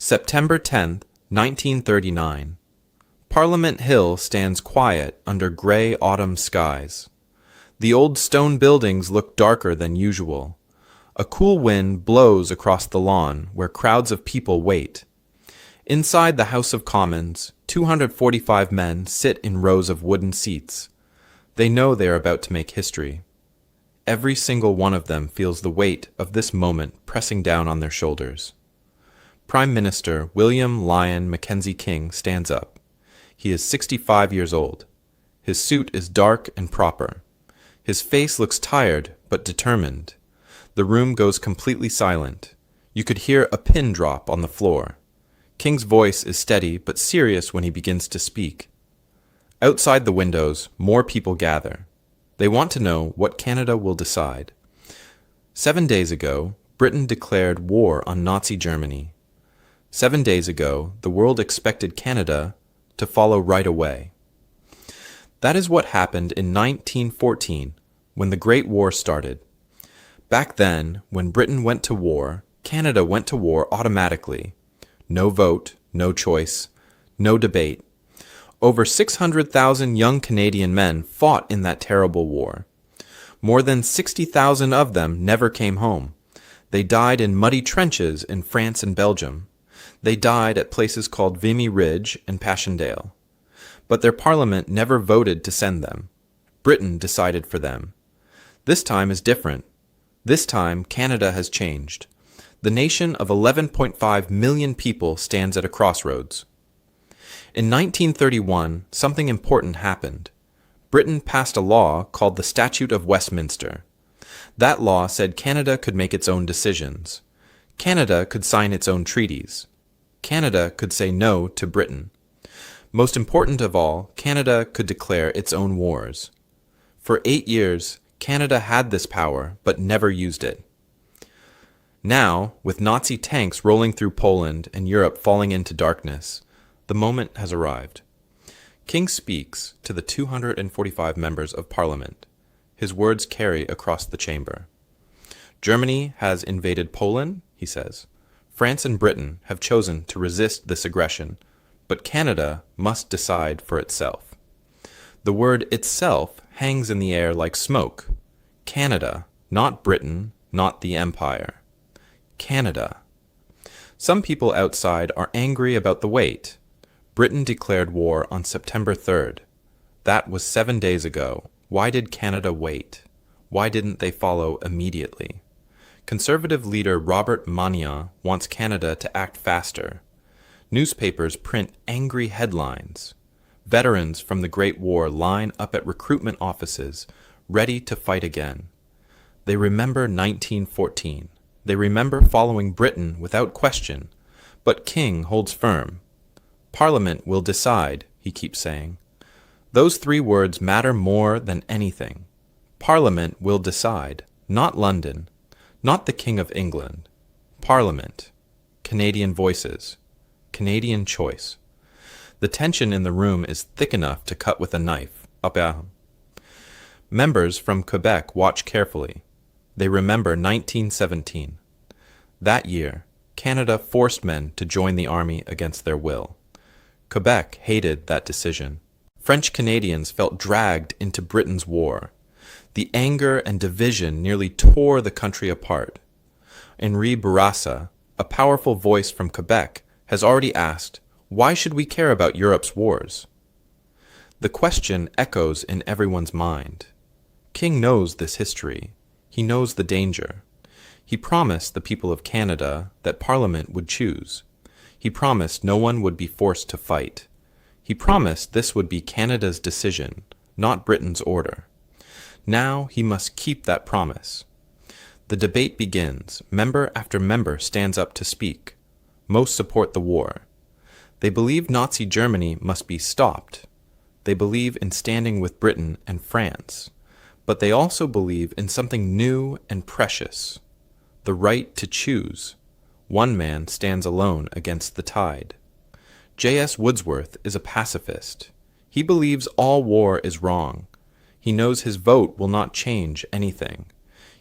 September 10th, 1939. Parliament Hill stands quiet under gray autumn skies. The old stone buildings look darker than usual. A cool wind blows across the lawn where crowds of people wait. Inside the House of Commons, 245 men sit in rows of wooden seats. They know they are about to make history. Every single one of them feels the weight of this moment pressing down on their shoulders. Prime Minister William Lyon Mackenzie King stands up. He is 65 years old. His suit is dark and proper. His face looks tired but determined. The room goes completely silent. You could hear a pin drop on the floor. King's voice is steady but serious when he begins to speak. Outside the windows, more people gather. They want to know what Canada will decide. 7 days ago, Britain declared war on Nazi Germany. 7 days ago, the world expected Canada to follow right away. That is what happened in 1914, when the Great War started. Back then, when Britain went to war, Canada went to war automatically. No vote, no choice, no debate. Over 600,000 young Canadian men fought in that terrible war. More than 60,000 of them never came home. They died in muddy trenches in France and Belgium. They died at places called Vimy Ridge and Passchendaele. But their parliament never voted to send them. Britain decided for them. This time is different. This time, Canada has changed. The nation of 11.5 million people stands at a crossroads. In 1931, something important happened. Britain passed a law called the Statute of Westminster. That law said Canada could make its own decisions. Canada could sign its own treaties. Canada could say no to Britain. Most important of all, Canada could declare its own wars. For 8 years, Canada had this power, but never used it. Now, with Nazi tanks rolling through Poland and Europe falling into darkness, the moment has arrived. King speaks to the 245 members of Parliament. His words carry across the chamber. Germany has invaded Poland, he says. France and Britain have chosen to resist this aggression, but Canada must decide for itself. The word itself hangs in the air like smoke. Canada, not Britain, not the Empire. Canada. Some people outside are angry about the wait. Britain declared war on September 3rd. That was 7 days ago. Why did Canada wait? Why didn't they follow immediately? Conservative leader Robert Magnan wants Canada to act faster. Newspapers print angry headlines. Veterans from the Great War line up at recruitment offices, ready to fight again. They remember 1914. They remember following Britain without question. But King holds firm. Parliament will decide, he keeps saying. Those 3 words matter more than anything. Parliament will decide, not London, not the King of England. Parliament. Canadian voices. Canadian choice. The tension in the room is thick enough to cut with a knife. Members from Quebec watch carefully. They remember 1917. That year, Canada forced men to join the army against their will. Quebec hated that decision. French Canadians felt dragged into Britain's war. The anger and division nearly tore the country apart. Henri Bourassa, a powerful voice from Quebec, has already asked, why should we care about Europe's wars? The question echoes in everyone's mind. King knows this history. He knows the danger. He promised the people of Canada that Parliament would choose. He promised no one would be forced to fight. He promised this would be Canada's decision, not Britain's order. Now he must keep that promise. The debate begins. Member after member stands up to speak. Most support the war. They believe Nazi Germany must be stopped. They believe in standing with Britain and France. But they also believe in something new and precious. The right to choose. One man stands alone against the tide. J.S. Wordsworth is a pacifist. He believes all war is wrong. He knows his vote will not change anything.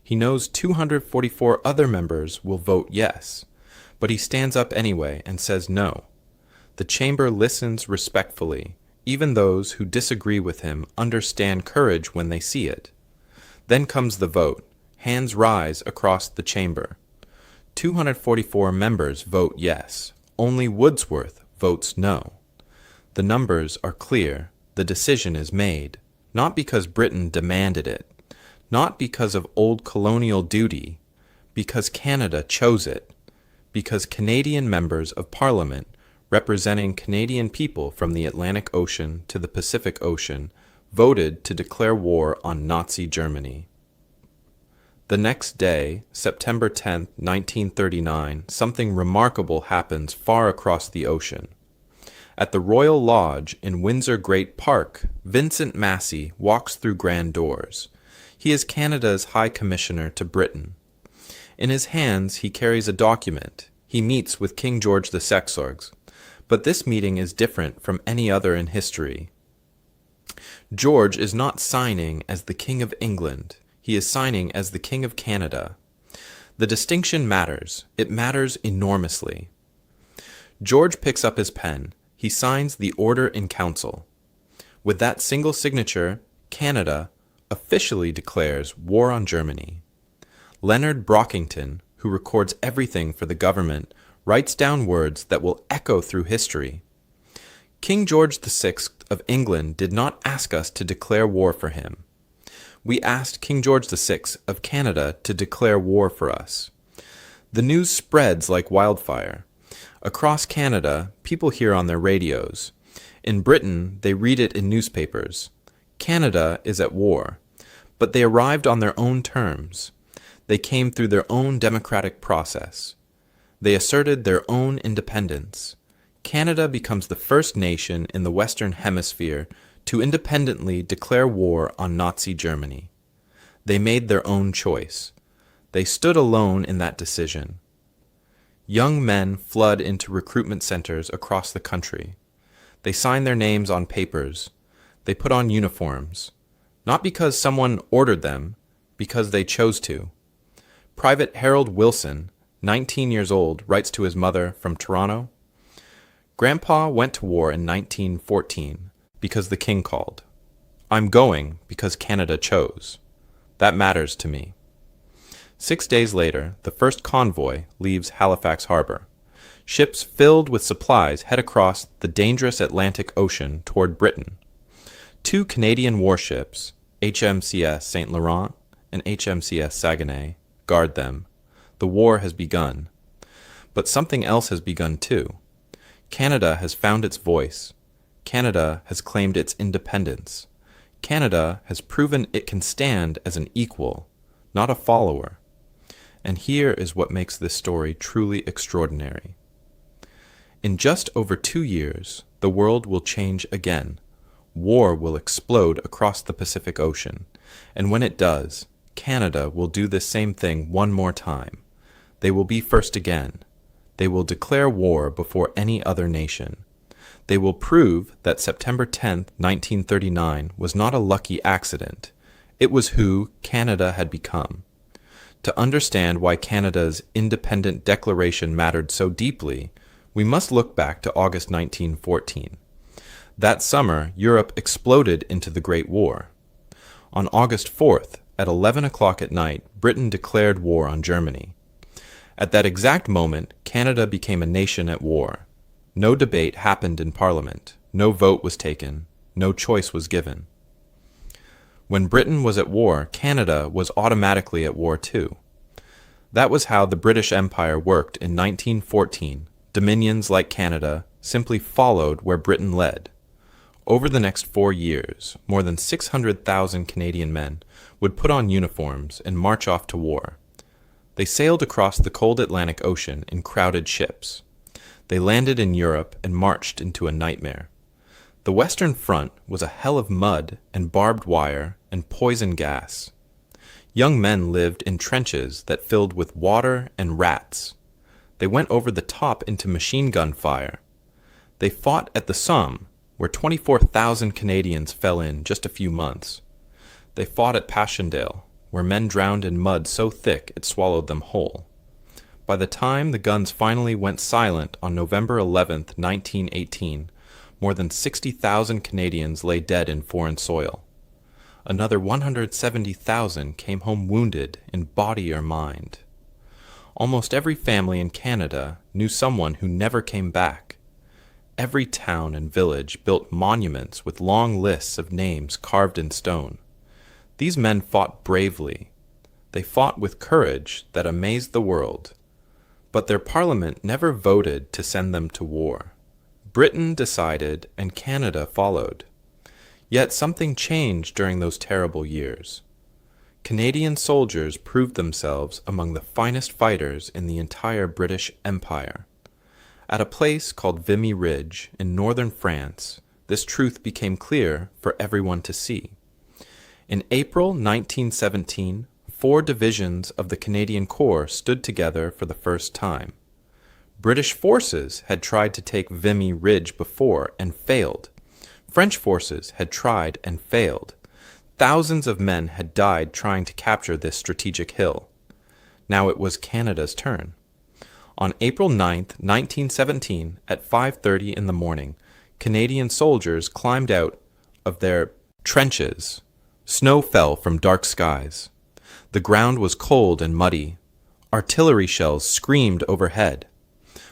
He knows 244 other members will vote yes. but he stands up anyway and says no. The chamber listens respectfully. Even those who disagree with him understand courage when they see it. Then comes the vote. Hands rise across the chamber. 244 members vote yes. Only Wordsworth votes no. The numbers are clear. The decision is made, not because Britain demanded it, not because of old colonial duty, because Canada chose it, because Canadian members of Parliament, representing Canadian people from the Atlantic Ocean to the Pacific Ocean, voted to declare war on Nazi Germany. The next day, September 10, 1939, something remarkable happens far across the ocean. At the Royal Lodge in Windsor Great Park, Vincent Massey walks through grand doors. He is Canada's High Commissioner to Britain. In his hands he carries a document. He meets with King George VI. But this meeting is different from any other in history. George is not signing as the King of England. He is signing as the King of Canada. The distinction matters. It matters enormously. George picks up his pen. He signs the Order in Council. With that single signature, Canada officially declares war on Germany. Leonard Brockington, who records everything for the government, writes down words that will echo through history. King George VI of England did not ask us to declare war for him. We asked King George VI of Canada to declare war for us. The news spreads like wildfire. Across Canada, people hear on their radios. In Britain, they read it in newspapers. Canada is at war. But they arrived on their own terms. They came through their own democratic process. They asserted their own independence. Canada becomes the first nation in the Western Hemisphere to independently declare war on Nazi Germany. They made their own choice. They stood alone in that decision. Young men flood into recruitment centers across the country. They sign their names on papers. They put on uniforms. Not because someone ordered them, because they chose to. Private Harold Wilson, 19 years old, writes to his mother from Toronto, "Grandpa went to war in 1914 because the king called. I'm going because Canada chose. That matters to me." 6 days later, the first convoy leaves Halifax Harbor. Ships filled with supplies head across the dangerous Atlantic Ocean toward Britain. 2 Canadian warships, HMCS St. Laurent and HMCS Saguenay, guard them. The war has begun. But something else has begun too. Canada has found its voice. Canada has claimed its independence. Canada has proven it can stand as an equal, not a follower. And here is what makes this story truly extraordinary. In just over 2 years, the world will change again. War will explode across the Pacific Ocean, and when it does, Canada will do the same thing one more time. They will be first again. They will declare war before any other nation. They will prove that September 10, 1939 was not a lucky accident. It was who Canada had become. To understand why Canada's independent declaration mattered so deeply, we must look back to August 1914. That summer, Europe exploded into the Great War. On August 4th, at 11 o'clock at night, Britain declared war on Germany. At that exact moment, Canada became a nation at war. No debate happened in Parliament. No vote was taken. No choice was given. When Britain was at war, Canada was automatically at war too. That was how the British Empire worked in 1914. Dominions like Canada simply followed where Britain led. Over the next 4 years, more than 600,000 Canadian men would put on uniforms and march off to war. They sailed across the cold Atlantic Ocean in crowded ships. They landed in Europe and marched into a nightmare. The Western Front was a hell of mud and barbed wire and poison gas. Young men lived in trenches that filled with water and rats. They went over the top into machine gun fire. They fought at the Somme, where 24,000 Canadians fell in just a few months. They fought at Passchendaele, where men drowned in mud so thick it swallowed them whole. By the time the guns finally went silent on November 11, 1918, more than 60,000 Canadians lay dead in foreign soil. Another 170,000 came home wounded in body or mind. Almost every family in Canada knew someone who never came back. Every town and village built monuments with long lists of names carved in stone. These men fought bravely. They fought with courage that amazed the world. But their parliament never voted to send them to war. Britain decided and Canada followed. Yet something changed during those terrible years. Canadian soldiers proved themselves among the finest fighters in the entire British Empire. At a place called Vimy Ridge in northern France, this truth became clear for everyone to see. In April 1917, 4 divisions of the Canadian Corps stood together for the first time. British forces had tried to take Vimy Ridge before and failed. French forces had tried and failed. Thousands of men had died trying to capture this strategic hill. Now it was Canada's turn. On April 9, 1917, at 5:30 in the morning, Canadian soldiers climbed out of their trenches. Snow fell from dark skies. The ground was cold and muddy. Artillery shells screamed overhead.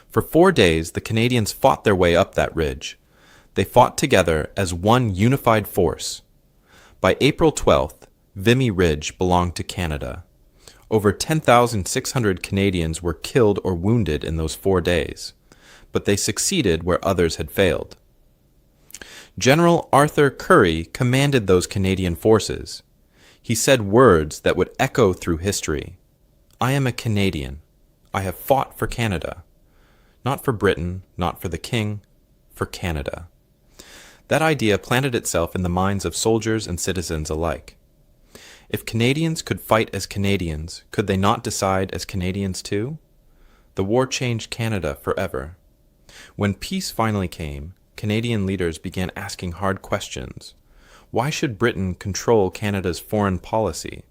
For 4 days, the Canadians fought their way up that ridge. They fought together as one unified force. By April 12th, Vimy Ridge belonged to Canada. Over 10,600 Canadians were killed or wounded in those 4 days, but they succeeded where others had failed. General Arthur Currie commanded those Canadian forces. He said words that would echo through history. "I am a Canadian. I have fought for Canada. Not for Britain, not for the King, for Canada." That idea planted itself in the minds of soldiers and citizens alike. If Canadians could fight as Canadians, could they not decide as Canadians too? The war changed Canada forever. When peace finally came, Canadian leaders began asking hard questions. Why should Britain control Canada's foreign policy?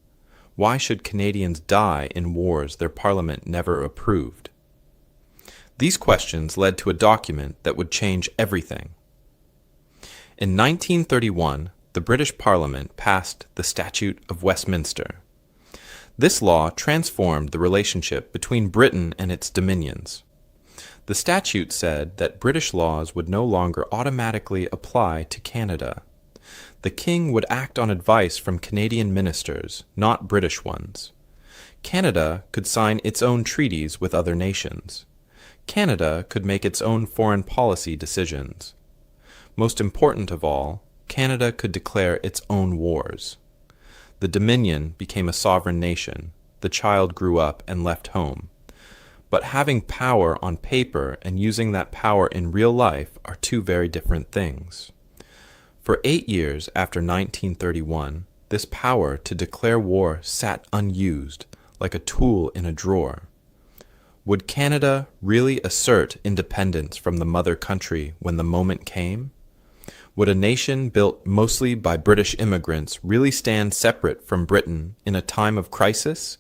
Why should Canadians die in wars their parliament never approved? These questions led to a document that would change everything. In 1931, the British Parliament passed the Statute of Westminster. This law transformed the relationship between Britain and its dominions. The statute said that British laws would no longer automatically apply to Canada. The King would act on advice from Canadian ministers, not British ones. Canada could sign its own treaties with other nations. Canada could make its own foreign policy decisions. Most important of all, Canada could declare its own wars. The Dominion became a sovereign nation. The child grew up and left home. But having power on paper and using that power in real life are two very different things. For 8 years after 1931, this power to declare war sat unused, like a tool in a drawer. Would Canada really assert independence from the mother country when the moment came? Would a nation built mostly by British immigrants really stand separate from Britain in a time of crisis?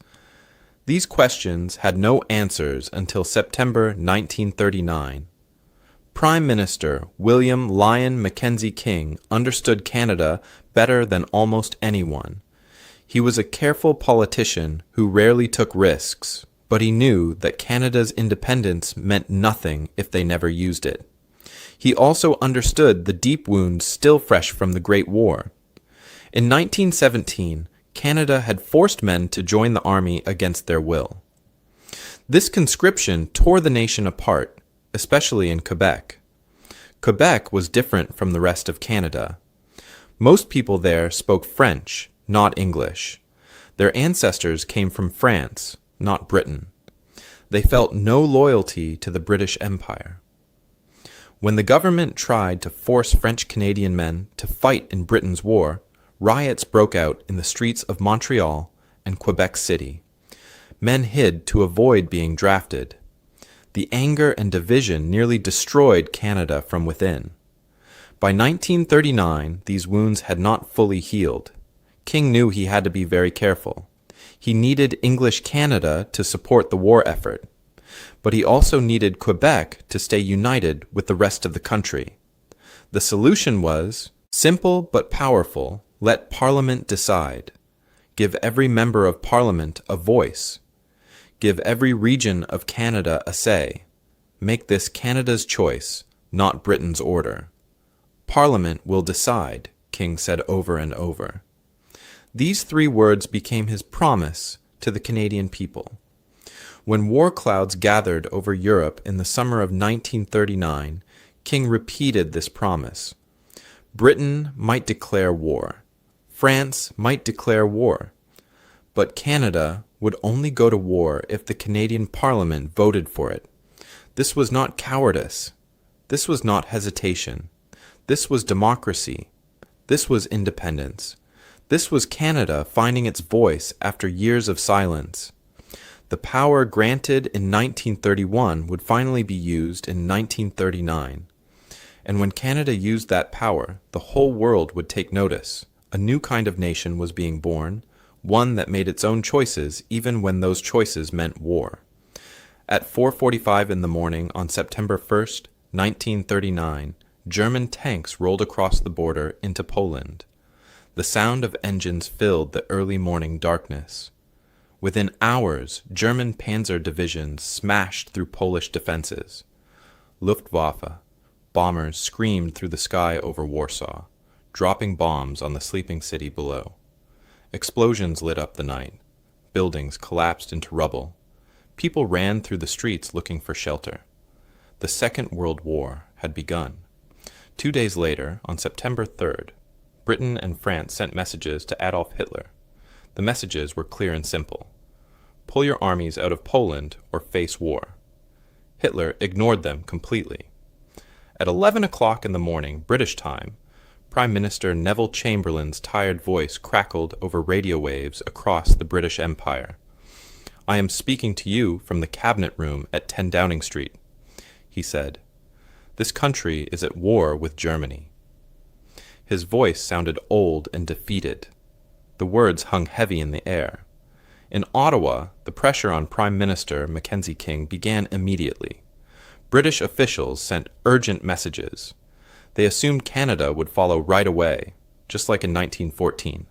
These questions had no answers until September 1939. Prime Minister William Lyon Mackenzie King understood Canada better than almost anyone. He was a careful politician who rarely took risks, but he knew that Canada's independence meant nothing if they never used it. He also understood the deep wounds still fresh from the Great War. In 1917, Canada had forced men to join the army against their will. This conscription tore the nation apart, especially in Quebec. Quebec was different from the rest of Canada. Most people there spoke French, not English. Their ancestors came from France, not Britain. They felt no loyalty to the British Empire. When the government tried to force French-Canadian men to fight in Britain's war, riots broke out in the streets of Montreal and Quebec City. Men hid to avoid being drafted. The anger and division nearly destroyed Canada from within. By 1939, these wounds had not fully healed. King knew he had to be very careful. He needed English Canada to support the war effort. But he also needed Quebec to stay united with the rest of the country. The solution was simple but powerful: let Parliament decide. Give every member of Parliament a voice. Give every region of Canada a say. Make this Canada's choice, not Britain's order. Parliament will decide, King said over and over. These 3 words became his promise to the Canadian people. When war clouds gathered over Europe in the summer of 1939, King repeated this promise. Britain might declare war. France might declare war. But Canada would only go to war if the Canadian Parliament voted for it. This was not cowardice. This was not hesitation. This was democracy. This was independence. This was Canada finding its voice after years of silence. The power granted in 1931 would finally be used in 1939. And when Canada used that power, the whole world would take notice. A new kind of nation was being born, one that made its own choices even when those choices meant war. At 4:45 in the morning on September 1st, 1939, German tanks rolled across the border into Poland. The sound of engines filled the early morning darkness. Within hours, German panzer divisions smashed through Polish defenses. Luftwaffe bombers screamed through the sky over Warsaw, dropping bombs on the sleeping city below. Explosions lit up the night. Buildings collapsed into rubble. People ran through the streets looking for shelter. The Second World War had begun. 2 days later, on September 3rd, Britain and France sent messages to Adolf Hitler. The messages were clear and simple. Pull your armies out of Poland or face war. Hitler ignored them completely. At 11 o'clock in the morning, British time, Prime Minister Neville Chamberlain's tired voice crackled over radio waves across the British Empire. I am speaking to you from the Cabinet Room at 10 Downing Street, he said. This country is at war with Germany. His voice sounded old and defeated. The words hung heavy in the air. In Ottawa, the pressure on Prime Minister Mackenzie King began immediately. British officials sent urgent messages. They assumed Canada would follow right away, just like in 1914.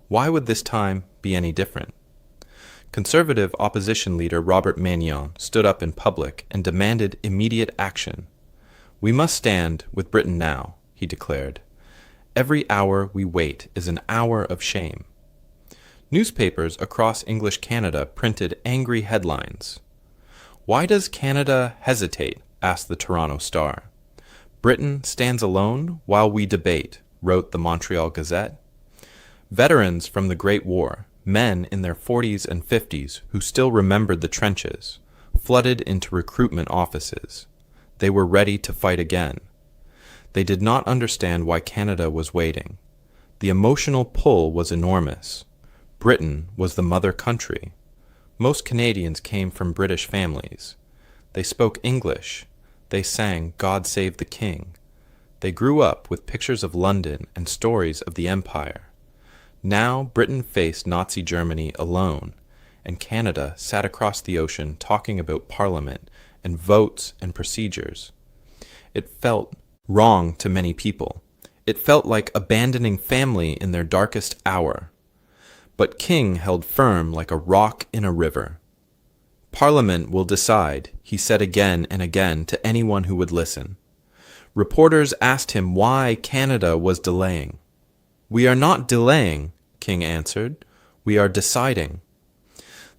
Why would this time be any different? Conservative opposition leader Robert Magnan stood up in public and demanded immediate action. We must stand with Britain now, he declared. Every hour we wait is an hour of shame. Newspapers across English Canada printed angry headlines. Why does Canada hesitate? Asked the Toronto Star. Britain stands alone while we debate, wrote the Montreal Gazette. Veterans from the Great War, men in their 40s and 50s who still remembered the trenches, flooded into recruitment offices. They were ready to fight again. They did not understand why Canada was waiting. The emotional pull was enormous. Britain was the mother country. Most Canadians came from British families. They spoke English. They sang God Save the King. They grew up with pictures of London and stories of the Empire. Now Britain faced Nazi Germany alone, and Canada sat across the ocean talking about Parliament and votes and procedures. It felt wrong to many people. It felt like abandoning family in their darkest hour. But King held firm like a rock in a river. Parliament will decide, he said again and again to anyone who would listen. Reporters asked him why Canada was delaying. We are not delaying, King answered. We are deciding.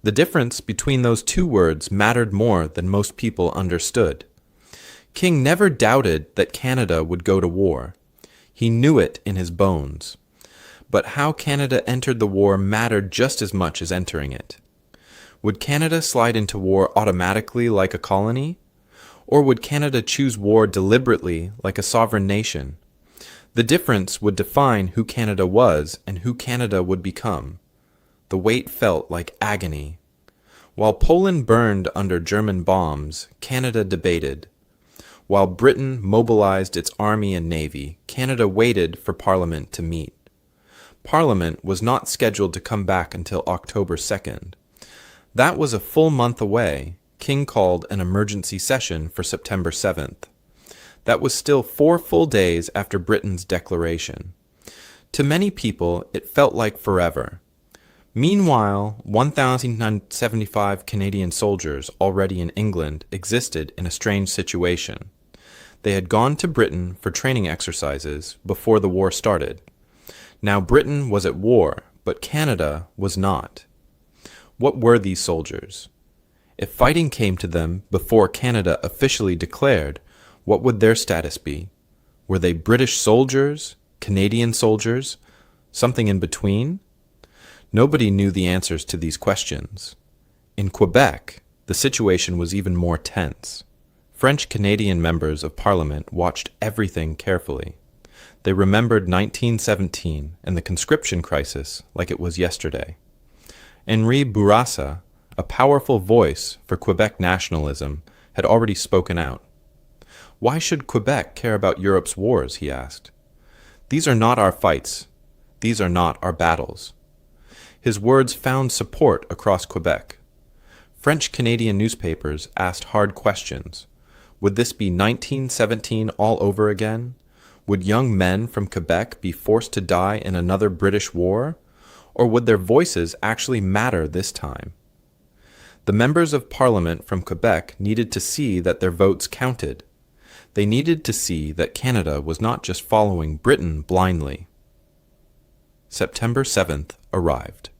The difference between those two words mattered more than most people understood. King never doubted that Canada would go to war. He knew it in his bones. But how Canada entered the war mattered just as much as entering it. Would Canada slide into war automatically like a colony? Or would Canada choose war deliberately like a sovereign nation? The difference would define who Canada was and who Canada would become. The weight felt like agony. While Poland burned under German bombs, Canada debated. While Britain mobilized its army and navy, Canada waited for Parliament to meet. Parliament was not scheduled to come back until October 2nd. That was a full month away. King called an emergency session for September 7th. That was still 4 full days after Britain's declaration. To many people, it felt like forever. Meanwhile, 1,075 Canadian soldiers already in England existed in a strange situation. They had gone to Britain for training exercises before the war started. Now Britain was at war, but Canada was not. What were these soldiers? If fighting came to them before Canada officially declared, what would their status be? Were they British soldiers? Canadian soldiers? Something in between? Nobody knew the answers to these questions. In Quebec, the situation was even more tense. French-Canadian members of Parliament watched everything carefully. They remembered 1917 and the conscription crisis like it was yesterday. Henri Bourassa, a powerful voice for Quebec nationalism, had already spoken out. Why should Quebec care about Europe's wars, he asked. These are not our fights. These are not our battles. His words found support across Quebec. French-Canadian newspapers asked hard questions. Would this be 1917 all over again? Would young men from Quebec be forced to die in another British war? Or would their voices actually matter this time? The members of Parliament from Quebec needed to see that their votes counted. They needed to see that Canada was not just following Britain blindly. September 7th arrived.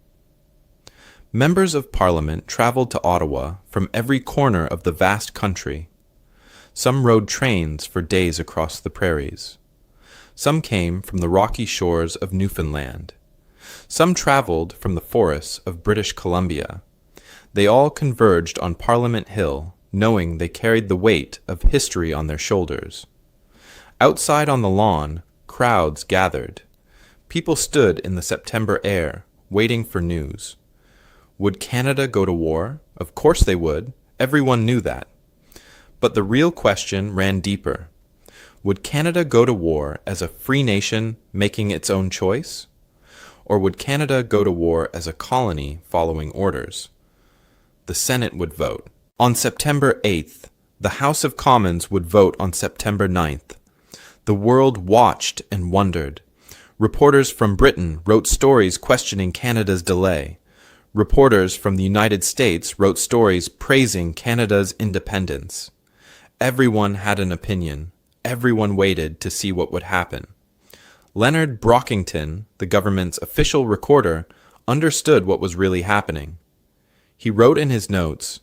Members of Parliament traveled to Ottawa from every corner of the vast country. Some rode trains for days across the prairies. Some came from the rocky shores of Newfoundland. Some traveled from the forests of British Columbia. They all converged on Parliament Hill, knowing they carried the weight of history on their shoulders. Outside on the lawn, crowds gathered. People stood in the September air, waiting for news. Would Canada go to war? Of course they would. Everyone knew that. But the real question ran deeper. Would Canada go to war as a free nation making its own choice? Or would Canada go to war as a colony following orders? The Senate would vote. On September 8th, the House of Commons would vote on September 9th. The world watched and wondered. Reporters from Britain wrote stories questioning Canada's delay. Reporters from the United States wrote stories praising Canada's independence. Everyone had an opinion. Everyone waited to see what would happen. Leonard Brockington, the government's official recorder, understood what was really happening. He wrote in his notes,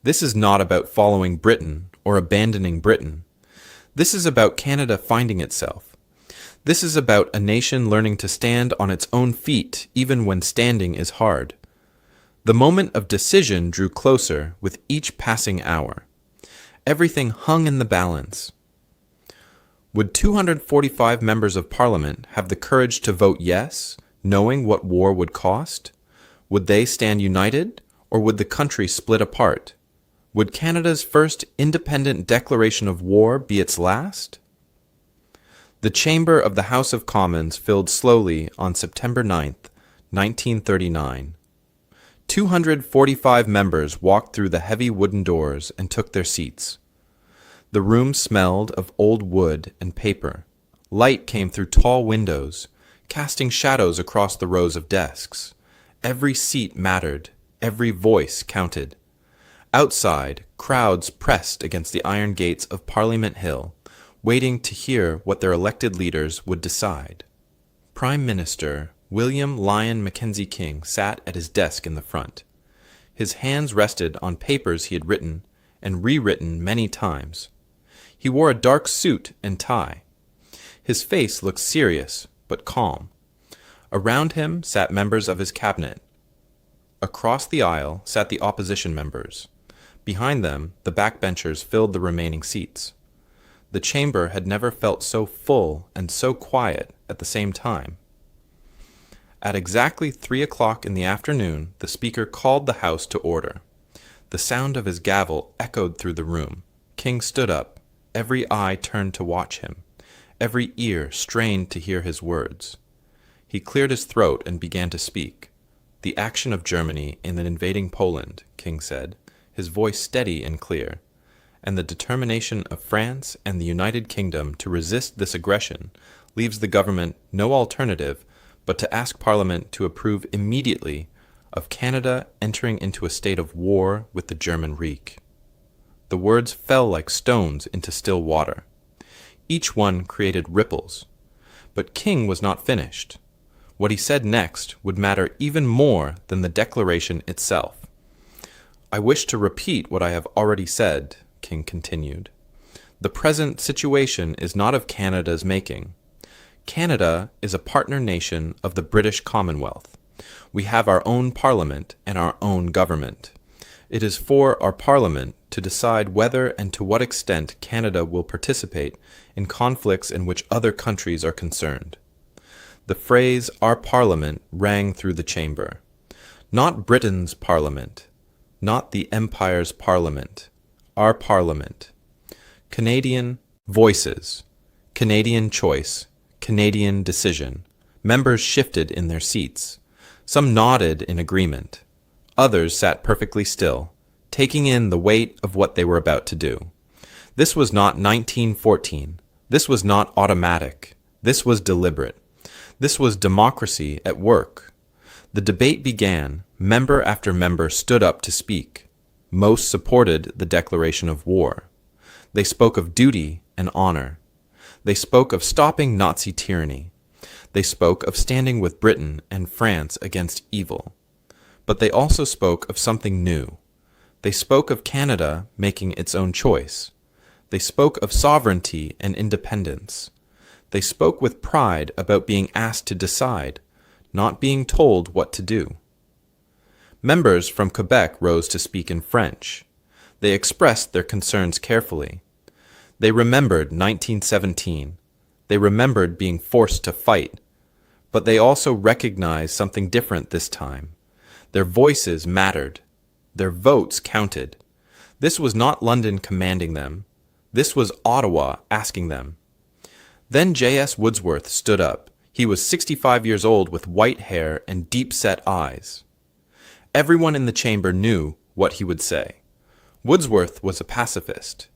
"This is not about following Britain or abandoning Britain. This is about Canada finding itself. This is about a nation learning to stand on its own feet even when standing is hard." The moment of decision drew closer with each passing hour. Everything hung in the balance. Would 245 members of Parliament have the courage to vote yes, knowing what war would cost? Would they stand united, or would the country split apart? Would Canada's first independent declaration of war be its last? The chamber of the House of Commons filled slowly on September 9th, 1939. 245 members walked through the heavy wooden doors and took their seats. The room smelled of old wood and paper. Light came through tall windows, casting shadows across the rows of desks. Every seat mattered. Every voice counted. Outside, crowds pressed against the iron gates of Parliament Hill, waiting to hear what their elected leaders would decide. Prime Minister William Lyon Mackenzie King sat at his desk in the front. His hands rested on papers he had written and rewritten many times. He wore a dark suit and tie. His face looked serious but calm. Around him sat members of his cabinet. Across the aisle sat the opposition members. Behind them, the backbenchers filled the remaining seats. The chamber had never felt so full and so quiet at the same time. At exactly 3 o'clock in the afternoon, the Speaker called the House to order. The sound of his gavel echoed through the room. King stood up. Every eye turned to watch him. Every ear strained to hear his words. He cleared his throat and began to speak. "The action of Germany in invading Poland," King said, his voice steady and clear, and the determination of France and the United Kingdom to resist this aggression leaves the government no alternative but to ask Parliament to approve immediately of Canada entering into a state of war with the German Reich. The words fell like stones into still water. Each one created ripples. But King was not finished. What he said next would matter even more than the declaration itself. "I wish to repeat what I have already said," King continued. "The present situation is not of Canada's making. Canada is a partner nation of the British Commonwealth. We have our own Parliament and our own government. It is for our Parliament to decide whether and to what extent Canada will participate in conflicts in which other countries are concerned." The phrase "our Parliament" rang through the chamber. Not Britain's Parliament, not the Empire's Parliament, our Parliament. Canadian voices, Canadian choice, Canadian decision. Members shifted in their seats. Some nodded in agreement. Others sat perfectly still, taking in the weight of what they were about to do. This was not 1914. This was not automatic. This was deliberate. This was democracy at work. The debate began. Member after member stood up to speak. Most supported the declaration of war. They spoke of duty and honor. They spoke of stopping Nazi tyranny. They spoke of standing with Britain and France against evil. But they also spoke of something new. They spoke of Canada making its own choice. They spoke of sovereignty and independence. They spoke with pride about being asked to decide, not being told what to do. Members from Quebec rose to speak in French. They expressed their concerns carefully. They remembered 1917. They remembered being forced to fight. But they also recognized something different this time. Their voices mattered. Their votes counted. This was not London commanding them. This was Ottawa asking them. Then J.S. Wordsworth stood up. He was 65 years old with white hair and deep-set eyes. Everyone in the chamber knew what he would say. Wordsworth was a pacifist.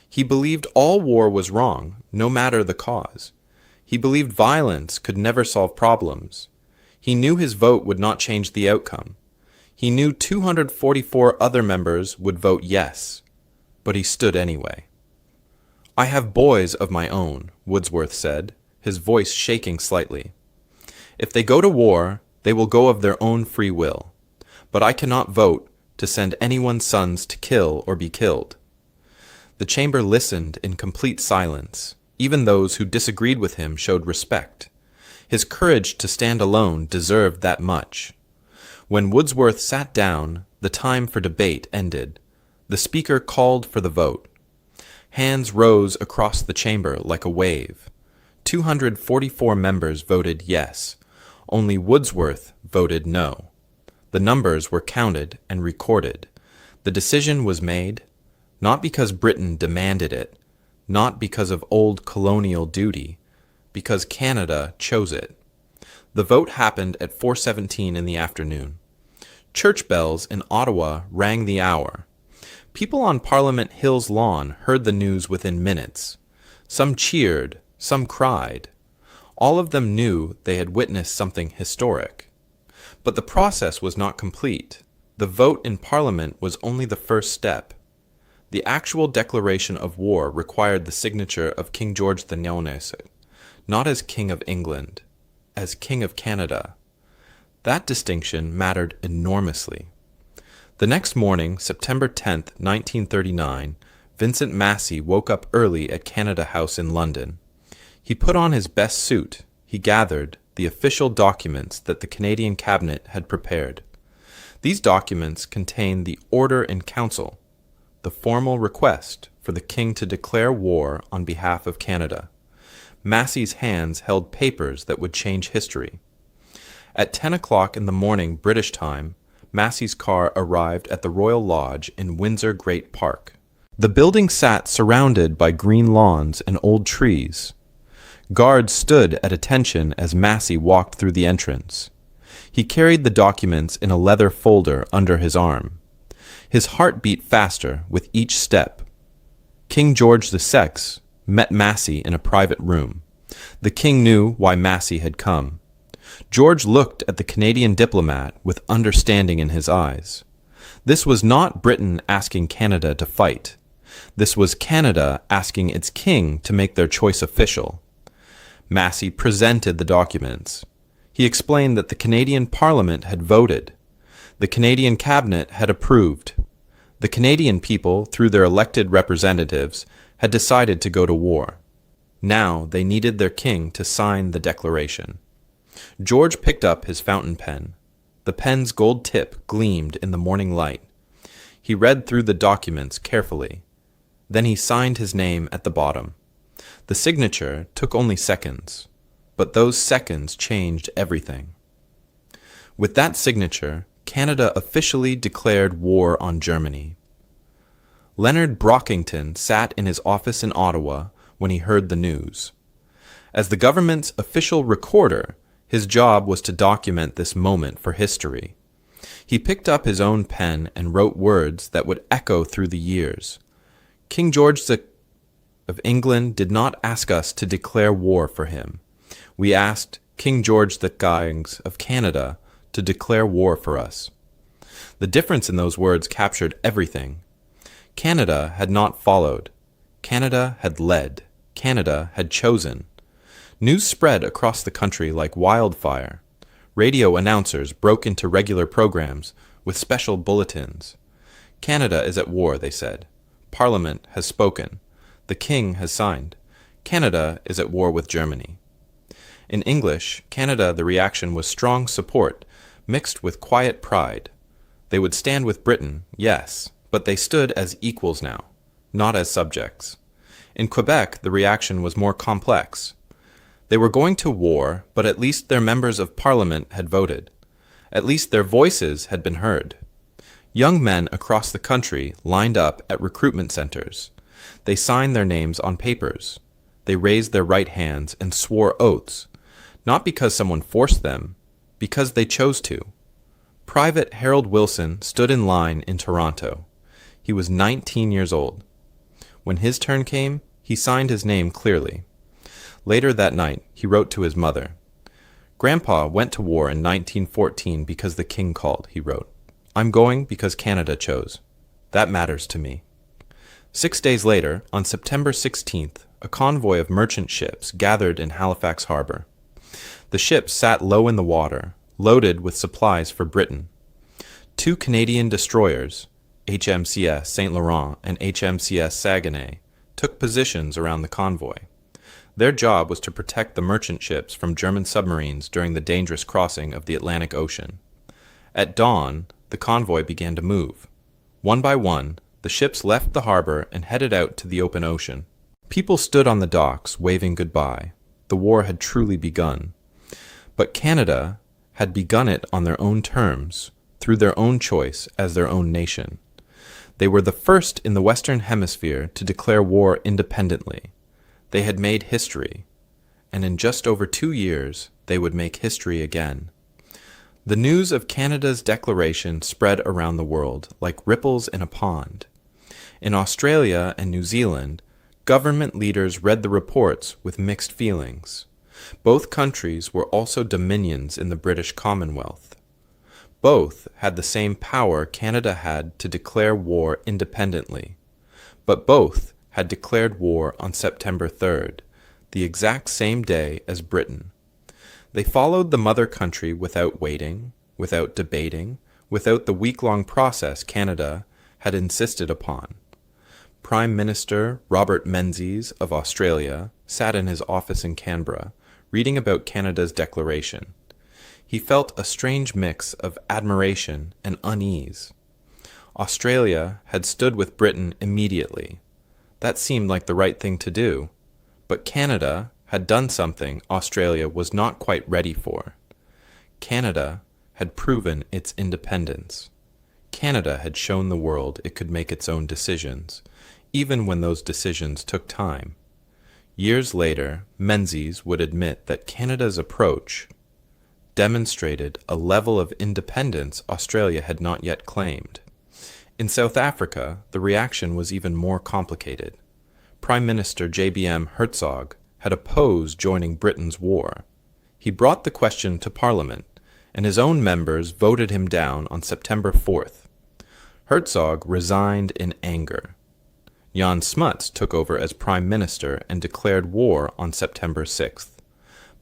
He believed all war was wrong, no matter the cause. He believed violence could never solve problems. He knew his vote would not change the outcome. He knew 244 other members would vote yes, but he stood anyway. "I have boys of my own," Wordsworth said, his voice shaking slightly. "If they go to war, they will go of their own free will. But I cannot vote to send anyone's sons to kill or be killed." The chamber listened in complete silence. Even those who disagreed with him showed respect. His courage to stand alone deserved that much. When Wordsworth sat down, the time for debate ended. The speaker called for the vote. Hands rose across the chamber like a wave. 244 members voted yes. Only Wordsworth voted no. The numbers were counted and recorded. The decision was made, not because Britain demanded it, not because of old colonial duty, because Canada chose it. The vote happened at 4:17 in the afternoon. Church bells in Ottawa rang the hour. People on Parliament Hill's lawn heard the news within minutes. Some cheered, some cried. All of them knew they had witnessed something historic. But the process was not complete. The vote in Parliament was only the first step. The actual declaration of war required the signature of King George IX, not as King of England, as King of Canada. That distinction mattered enormously. The next morning, September 10th, 1939, Vincent Massey woke up early at Canada House in London. He put on his best suit. He gathered the official documents that the Canadian Cabinet had prepared. These documents contain the Order in Council, the formal request for the King to declare war on behalf of Canada. Massey's hands held papers that would change history. At 10 o'clock in the morning British time, Massey's car arrived at the Royal Lodge in Windsor Great Park. The building sat surrounded by green lawns and old trees. Guards stood at attention as Massey walked through the entrance. He carried the documents in a leather folder under his arm. His heart beat faster with each step. King George VI met Massey in a private room. The king knew why Massey had come. George looked at the Canadian diplomat with understanding in his eyes. This was not Britain asking Canada to fight. This was Canada asking its king to make their choice official. Massey presented the documents. He explained that the Canadian Parliament had voted. The Canadian Cabinet had approved. The Canadian people, through their elected representatives, had decided to go to war. Now they needed their king to sign the declaration. George picked up his fountain pen. The pen's gold tip gleamed in the morning light. He read through the documents carefully. Then he signed his name at the bottom. The signature took only seconds, but those seconds changed everything. With that signature, Canada officially declared war on Germany. Leonard Brockington sat in his office in Ottawa when he heard the news. As the government's official recorder, his job was to document this moment for history. He picked up his own pen and wrote words that would echo through the years. King George of England did not ask us to declare war for him. We asked King George VI of Canada to declare war for us. The difference in those words captured everything. Canada had not followed. Canada had led. Canada had chosen. News spread across the country like wildfire. Radio announcers broke into regular programs with special bulletins. Canada is at war, they said. Parliament has spoken. The King has signed. Canada is at war with Germany. In English, Canada, the reaction was strong support, mixed with quiet pride. They would stand with Britain, yes, but they stood as equals now, not as subjects. In Quebec, the reaction was more complex. They were going to war, but at least their members of Parliament had voted. At least their voices had been heard. Young men across the country lined up at recruitment centers. They signed their names on papers. They raised their right hands and swore oaths, not because someone forced them, because they chose to. Private Harold Wilson stood in line in Toronto. He was 19 years old. When his turn came, he signed his name clearly. Later that night, he wrote to his mother. Grandpa went to war in 1914 because the king called, he wrote. I'm going because Canada chose. That matters to me. 6 days later, on September 16th, a convoy of merchant ships gathered in Halifax Harbor. The ships sat low in the water, loaded with supplies for Britain. 2 Canadian destroyers, HMCS St. Laurent and HMCS Saguenay, took positions around the convoy. Their job was to protect the merchant ships from German submarines during the dangerous crossing of the Atlantic Ocean. At dawn, the convoy began to move. One by one, the ships left the harbor and headed out to the open ocean. People stood on the docks, waving goodbye. The war had truly begun. But Canada had begun it on their own terms, through their own choice as their own nation. They were the first in the Western Hemisphere to declare war independently. They had made history, and in just over 2 years, they would make history again. The news of Canada's declaration spread around the world like ripples in a pond. In Australia and New Zealand, government leaders read the reports with mixed feelings. Both countries were also dominions in the British Commonwealth. Both had the same power Canada had to declare war independently, but both had declared war on September 3rd, the exact same day as Britain. They followed the mother country without waiting, without debating, without the week-long process Canada had insisted upon. Prime Minister Robert Menzies of Australia sat in his office in Canberra, reading about Canada's declaration. He felt a strange mix of admiration and unease. Australia had stood with Britain immediately. That seemed like the right thing to do. But Canada had done something Australia was not quite ready for. Canada had proven its independence. Canada had shown the world it could make its own decisions, even when those decisions took time. Years later, Menzies would admit that Canada's approach demonstrated a level of independence Australia had not yet claimed. In South Africa, the reaction was even more complicated. Prime Minister JBM Hertzog had opposed joining Britain's war. He brought the question to Parliament, and his own members voted him down on September 4th. Hertzog resigned in anger. Jan Smuts took over as Prime Minister and declared war on September 6th.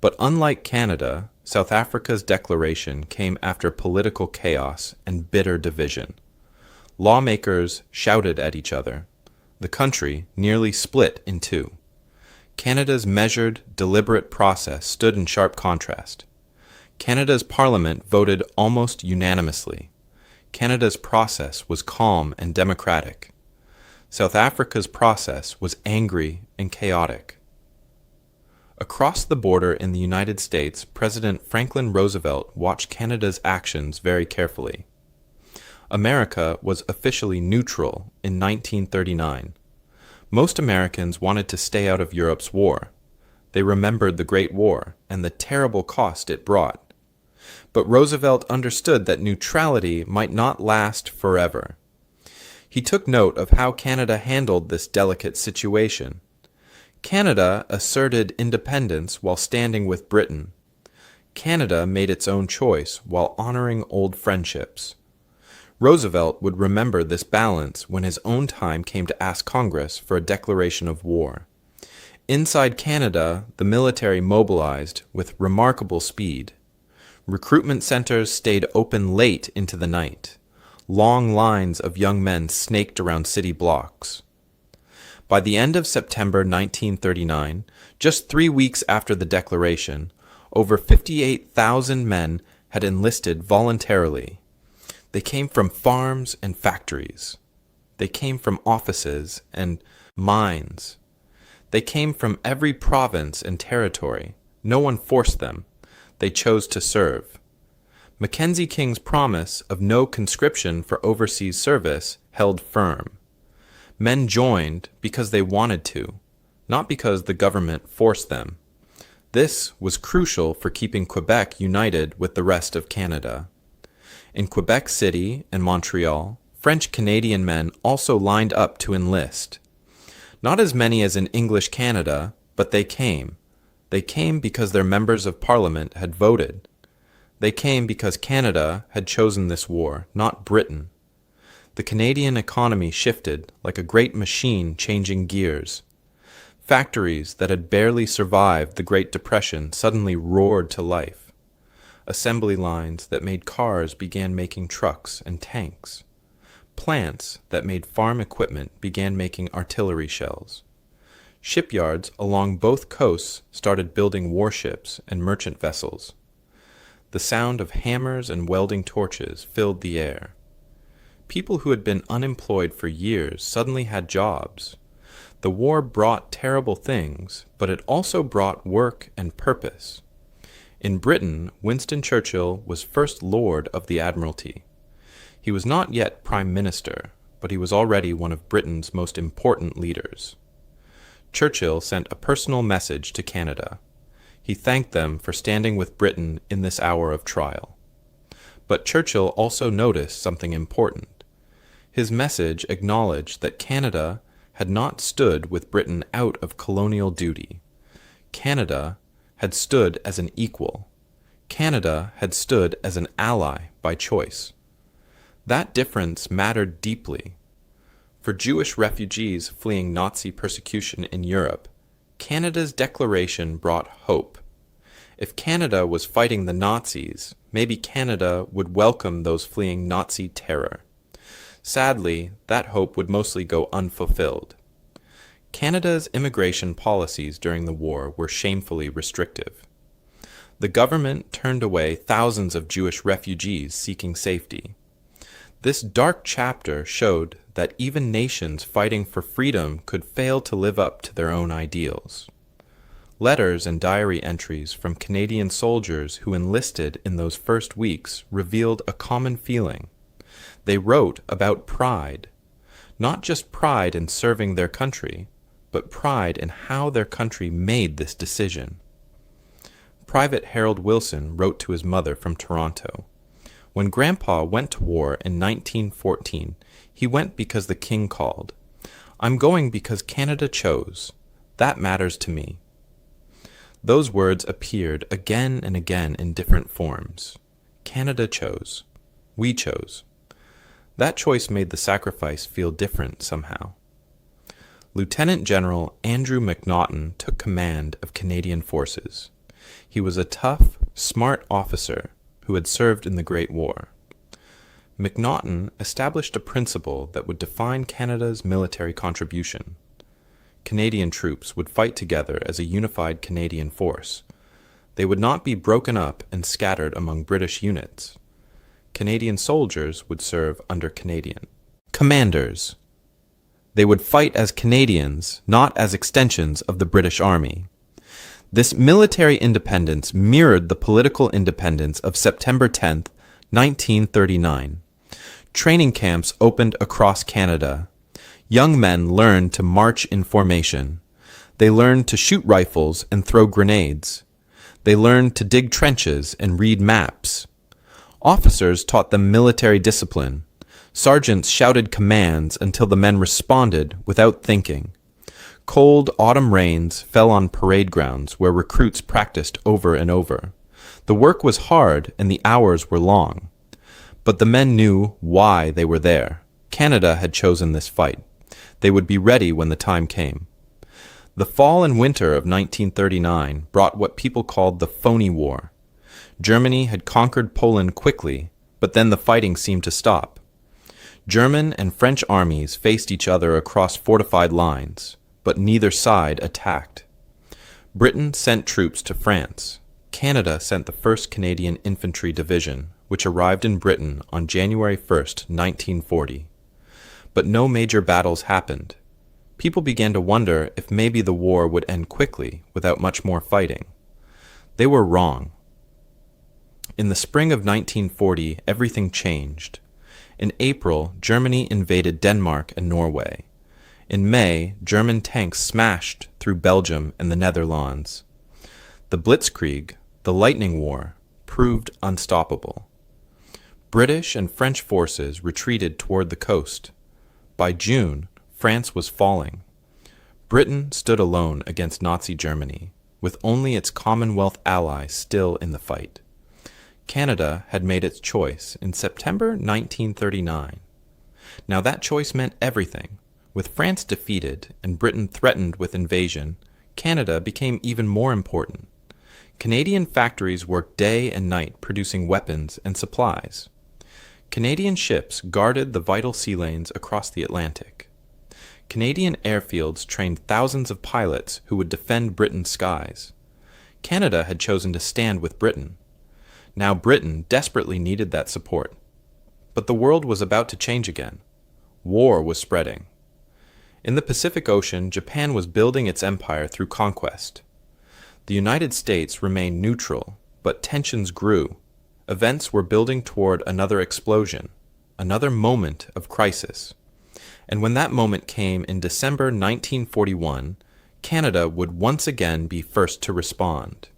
But unlike Canada, South Africa's declaration came after political chaos and bitter division. Lawmakers shouted at each other. The country nearly split in two. Canada's measured, deliberate process stood in sharp contrast. Canada's parliament voted almost unanimously. Canada's process was calm and democratic. South Africa's process was angry and chaotic. Across the border in the United States, President Franklin Roosevelt watched Canada's actions very carefully. America was officially neutral in 1939. Most Americans wanted to stay out of Europe's war. They remembered the Great War and the terrible cost it brought. But Roosevelt understood that neutrality might not last forever. He took note of how Canada handled this delicate situation. Canada asserted independence while standing with Britain. Canada made its own choice while honoring old friendships. Roosevelt would remember this balance when his own time came to ask Congress for a declaration of war. Inside Canada, the military mobilized with remarkable speed. Recruitment centers stayed open late into the night. Long lines of young men snaked around city blocks. By the end of September 1939, just 3 weeks after the declaration, over 58,000 men had enlisted voluntarily. They came from farms and factories. They came from offices and mines. They came from every province and territory. No one forced them. They chose to serve. Mackenzie King's promise of no conscription for overseas service held firm. Men joined because they wanted to, not because the government forced them. This was crucial for keeping Quebec united with the rest of Canada. In Quebec City and Montreal, French-Canadian men also lined up to enlist. Not as many as in English Canada, but they came. They came because their members of Parliament had voted. They came because Canada had chosen this war, not Britain. The Canadian economy shifted like a great machine changing gears. Factories that had barely survived the Great Depression suddenly roared to life. Assembly lines that made cars began making trucks and tanks. Plants that made farm equipment began making artillery shells. Shipyards along both coasts started building warships and merchant vessels. The sound of hammers and welding torches filled the air. People who had been unemployed for years suddenly had jobs. The war brought terrible things, but it also brought work and purpose. In Britain, Winston Churchill was First Lord of the Admiralty. He was not yet Prime Minister, but he was already one of Britain's most important leaders. Churchill sent a personal message to Canada. He thanked them for standing with Britain in this hour of trial. But Churchill also noticed something important. His message acknowledged that Canada had not stood with Britain out of colonial duty. Canada had stood as an equal. Canada had stood as an ally by choice. That difference mattered deeply. For Jewish refugees fleeing Nazi persecution in Europe, Canada's declaration brought hope. If Canada was fighting the Nazis, maybe Canada would welcome those fleeing Nazi terror. Sadly, that hope would mostly go unfulfilled. Canada's immigration policies during the war were shamefully restrictive. The government turned away thousands of Jewish refugees seeking safety. This dark chapter showed that even nations fighting for freedom could fail to live up to their own ideals. Letters and diary entries from Canadian soldiers who enlisted in those first weeks revealed a common feeling. They wrote about pride, not just pride in serving their country, but pride in how their country made this decision. Private Harold Wilson wrote to his mother from Toronto, When Grandpa went to war in 1914, he went because the king called. I'm going because Canada chose. That matters to me. Those words appeared again and again in different forms. Canada chose. We chose. That choice made the sacrifice feel different somehow. Lieutenant General Andrew MacNaughton took command of Canadian forces. He was a tough, smart officer who had served in the Great War. MacNaughton established a principle that would define Canada's military contribution. Canadian troops would fight together as a unified Canadian force. They would not be broken up and scattered among British units. Canadian soldiers would serve under Canadian commanders. They would fight as Canadians, not as extensions of the British Army. This military independence mirrored the political independence of September 10, 1939. Training camps opened across Canada. Young men learned to march in formation. They learned to shoot rifles and throw grenades. They learned to dig trenches and read maps. Officers taught them military discipline. Sergeants shouted commands until the men responded without thinking. Cold autumn rains fell on parade grounds where recruits practiced over and over. The work was hard and the hours were long. But the men knew why they were there. Canada had chosen this fight. They would be ready when the time came. The fall and winter of 1939 brought what people called the Phony War. Germany had conquered Poland quickly, but then the fighting seemed to stop. German and French armies faced each other across fortified lines, but neither side attacked. Britain sent troops to France. Canada sent the 1st Canadian Infantry Division, which arrived in Britain on January 1, 1940. But no major battles happened. People began to wonder if maybe the war would end quickly without much more fighting. They were wrong. In the spring of 1940, everything changed. In April, Germany invaded Denmark and Norway. In May, German tanks smashed through Belgium and the Netherlands. The Blitzkrieg, the Lightning War, proved unstoppable. British and French forces retreated toward the coast. By June, France was falling. Britain stood alone against Nazi Germany, with only its Commonwealth ally still in the fight. Canada had made its choice in September 1939. Now that choice meant everything. With France defeated and Britain threatened with invasion, Canada became even more important. Canadian factories worked day and night producing weapons and supplies. Canadian ships guarded the vital sea lanes across the Atlantic. Canadian airfields trained thousands of pilots who would defend Britain's skies. Canada had chosen to stand with Britain. Now Britain desperately needed that support. But the world was about to change again. War was spreading. In the Pacific Ocean, Japan was building its empire through conquest. The United States remained neutral, but tensions grew. Events were building toward another explosion, another moment of crisis. And when that moment came in December 1941, Canada would once again be first to respond.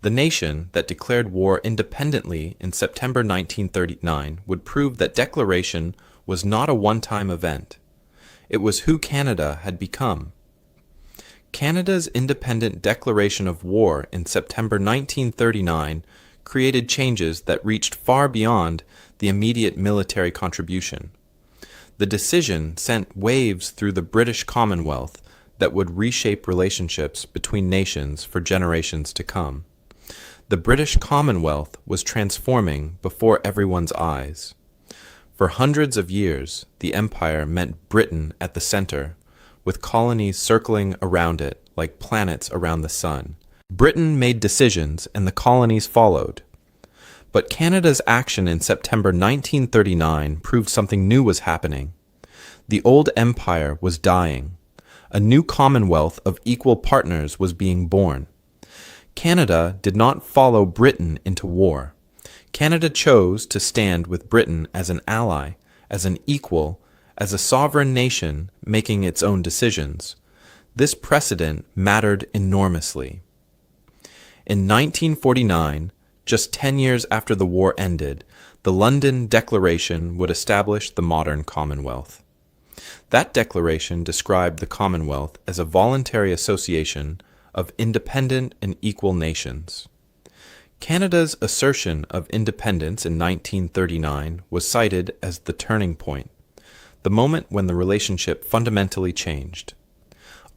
The nation that declared war independently in September 1939 would prove that declaration was not a one-time event. It was who Canada had become. Canada's independent declaration of war in September 1939 created changes that reached far beyond the immediate military contribution. The decision sent waves through the British Commonwealth that would reshape relationships between nations for generations to come. The British Commonwealth was transforming before everyone's eyes. For hundreds of years, the empire meant Britain at the center, with colonies circling around it like planets around the sun. Britain made decisions and the colonies followed. But Canada's action in September 1939 proved something new was happening. The old empire was dying. A new commonwealth of equal partners was being born. Canada did not follow Britain into war. Canada chose to stand with Britain as an ally, as an equal, as a sovereign nation making its own decisions. This precedent mattered enormously. In 1949, just 10 years after the war ended, The London Declaration would establish the modern Commonwealth. That declaration described the Commonwealth as a voluntary association of independent and equal nations. Canada's assertion of independence in 1939 was cited as the turning point, the moment when the relationship fundamentally changed.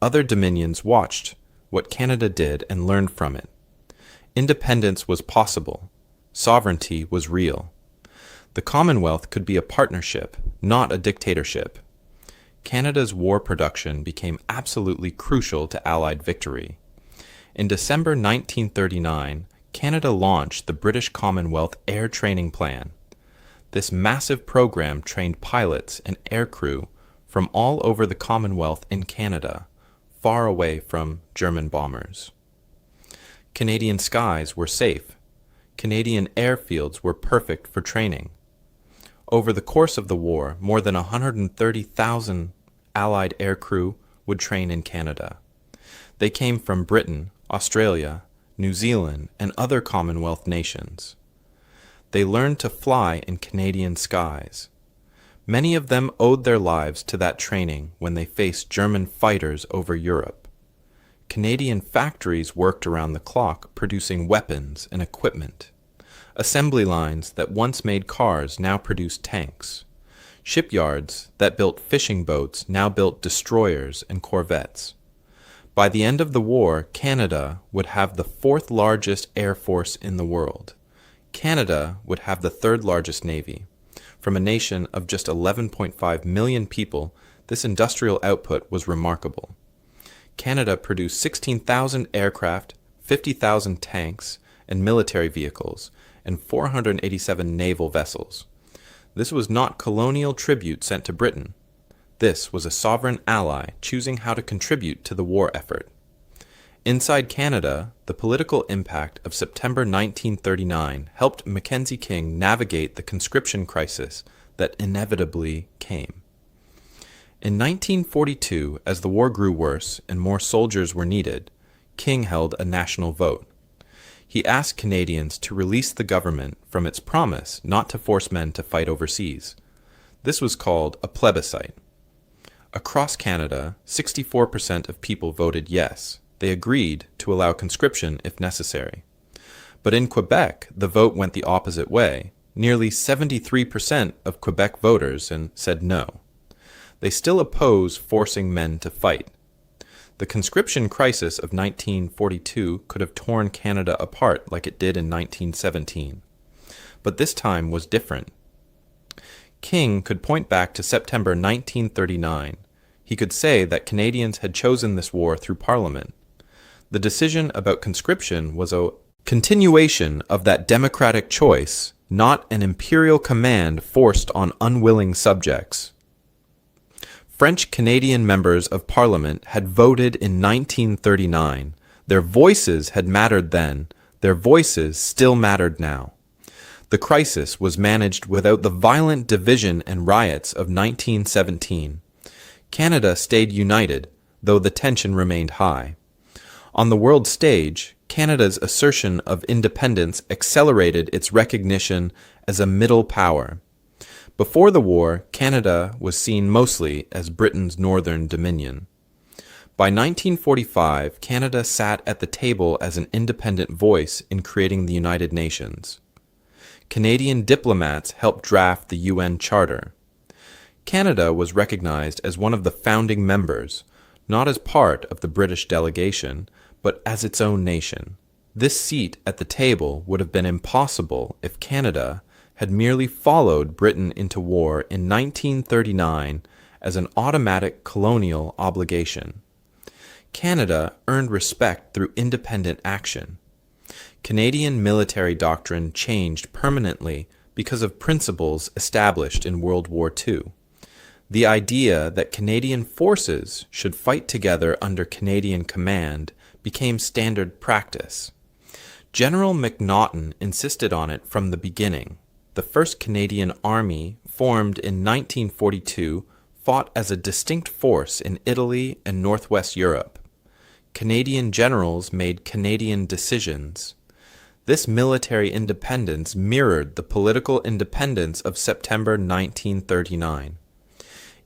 Other dominions watched what Canada did and learned from it. Independence was possible. Sovereignty was real. The Commonwealth could be a partnership, not a dictatorship. Canada's war production became absolutely crucial to Allied victory. In December 1939, Canada launched the British Commonwealth Air Training Plan. This massive program trained pilots and aircrew from all over the Commonwealth in Canada, far away from German bombers. Canadian skies were safe. Canadian airfields were perfect for training. Over the course of the war, more than 130,000 Allied aircrew would train in Canada. They came from Britain, Australia, New Zealand, and other Commonwealth nations. They learned to fly in Canadian skies. Many of them owed their lives to that training when they faced German fighters over Europe. Canadian factories worked around the clock producing weapons and equipment. Assembly lines that once made cars now produced tanks. Shipyards that built fishing boats now built destroyers and corvettes. By the end of the war, Canada would have the fourth largest air force in the world. Canada would have the third largest navy. From a nation of just 11.5 million people, this industrial output was remarkable. Canada produced 16,000 aircraft, 50,000 tanks and military vehicles, and 487 naval vessels. This was not colonial tribute sent to Britain. This was a sovereign ally choosing how to contribute to the war effort. Inside Canada, the political impact of September 1939 helped Mackenzie King navigate the conscription crisis that inevitably came. In 1942, as the war grew worse and more soldiers were needed, King held a national vote. He asked Canadians to release the government from its promise not to force men to fight overseas. This was called a plebiscite. Across Canada, 64% of people voted yes. They agreed to allow conscription if necessary. But in Quebec, the vote went the opposite way. Nearly 73% of Quebec voters said no. They still oppose forcing men to fight. The conscription crisis of 1942 could have torn Canada apart like it did in 1917. But this time was different. King could point back to September 1939. He could say that Canadians had chosen this war through Parliament. The decision about conscription was a continuation of that democratic choice, not an imperial command forced on unwilling subjects. French-Canadian members of Parliament had voted in 1939. Their voices had mattered then. Their voices still mattered now. The crisis was managed without the violent division and riots of 1917. Canada stayed united, though the tension remained high. On the world stage, Canada's assertion of independence accelerated its recognition as a middle power. Before the war, Canada was seen mostly as Britain's northern dominion. By 1945, Canada sat at the table as an independent voice in creating the United Nations. Canadian diplomats helped draft the UN Charter. Canada was recognized as one of the founding members, not as part of the British delegation, but as its own nation. This seat at the table would have been impossible if Canada had merely followed Britain into war in 1939 as an automatic colonial obligation. Canada earned respect through independent action. Canadian military doctrine changed permanently because of principles established in World War II. The idea that Canadian forces should fight together under Canadian command became standard practice. General MacNaughton insisted on it from the beginning. The 1st Canadian Army, formed in 1942, fought as a distinct force in Italy and Northwest Europe. Canadian generals made Canadian decisions. This military independence mirrored the political independence of September 1939.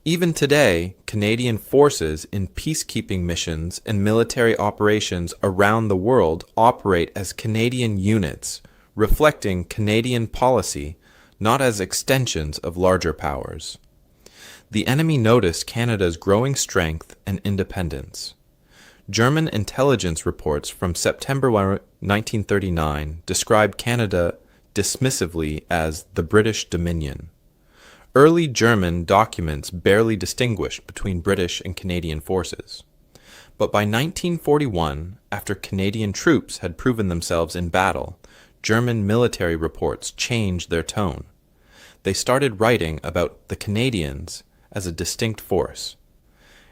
Even today, Canadian forces in peacekeeping missions and military operations around the world operate as Canadian units, reflecting Canadian policy, not as extensions of larger powers. The enemy noticed Canada's growing strength and independence. German intelligence reports from September 1939 described Canada dismissively as the British Dominion. Early German documents barely distinguished between British and Canadian forces. But by 1941, after Canadian troops had proven themselves in battle, German military reports changed their tone. They started writing about the Canadians as a distinct force.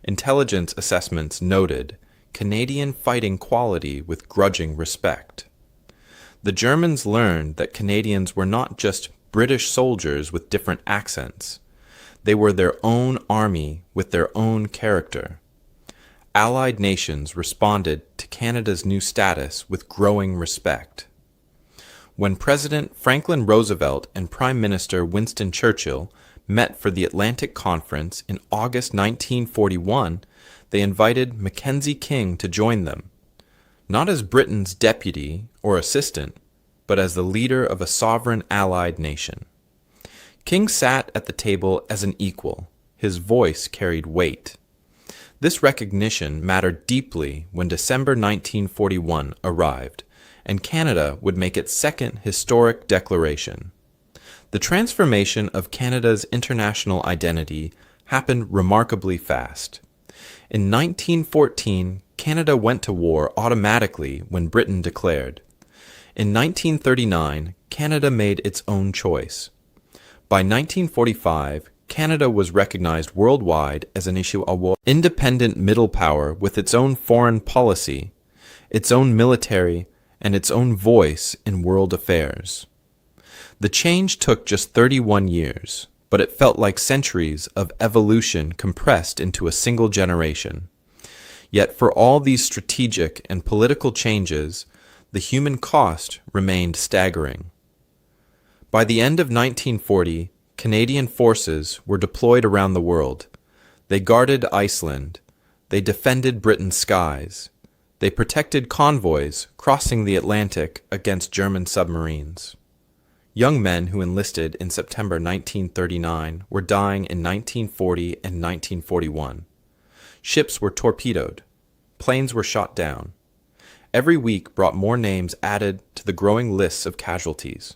Intelligence assessments noted Canadian fighting quality with grudging respect. The Germans learned that Canadians were not just British soldiers with different accents. They were their own army with their own character. Allied nations responded to Canada's new status with growing respect. When President Franklin Roosevelt and Prime Minister Winston Churchill met for the Atlantic Conference in August 1941, they invited Mackenzie King to join them, not as Britain's deputy or assistant, but as the leader of a sovereign allied nation. King sat at the table as an equal. His voice carried weight. This recognition mattered deeply when December 1941 arrived, and Canada would make its second historic declaration. The transformation of Canada's international identity happened remarkably fast. In 1914, Canada went to war automatically when Britain declared. In 1939, Canada made its own choice. By 1945, Canada was recognized worldwide as an independent middle power with its own foreign policy, its own military, and its own voice in world affairs. The change took just 31 years, but it felt like centuries of evolution compressed into a single generation. Yet for all these strategic and political changes, the human cost remained staggering. By the end of 1940, Canadian forces were deployed around the world. They guarded Iceland. They defended Britain's skies. They protected convoys crossing the Atlantic against German submarines. Young men who enlisted in September 1939 were dying in 1940 and 1941. Ships were torpedoed. Planes were shot down. Every week brought more names added to the growing lists of casualties.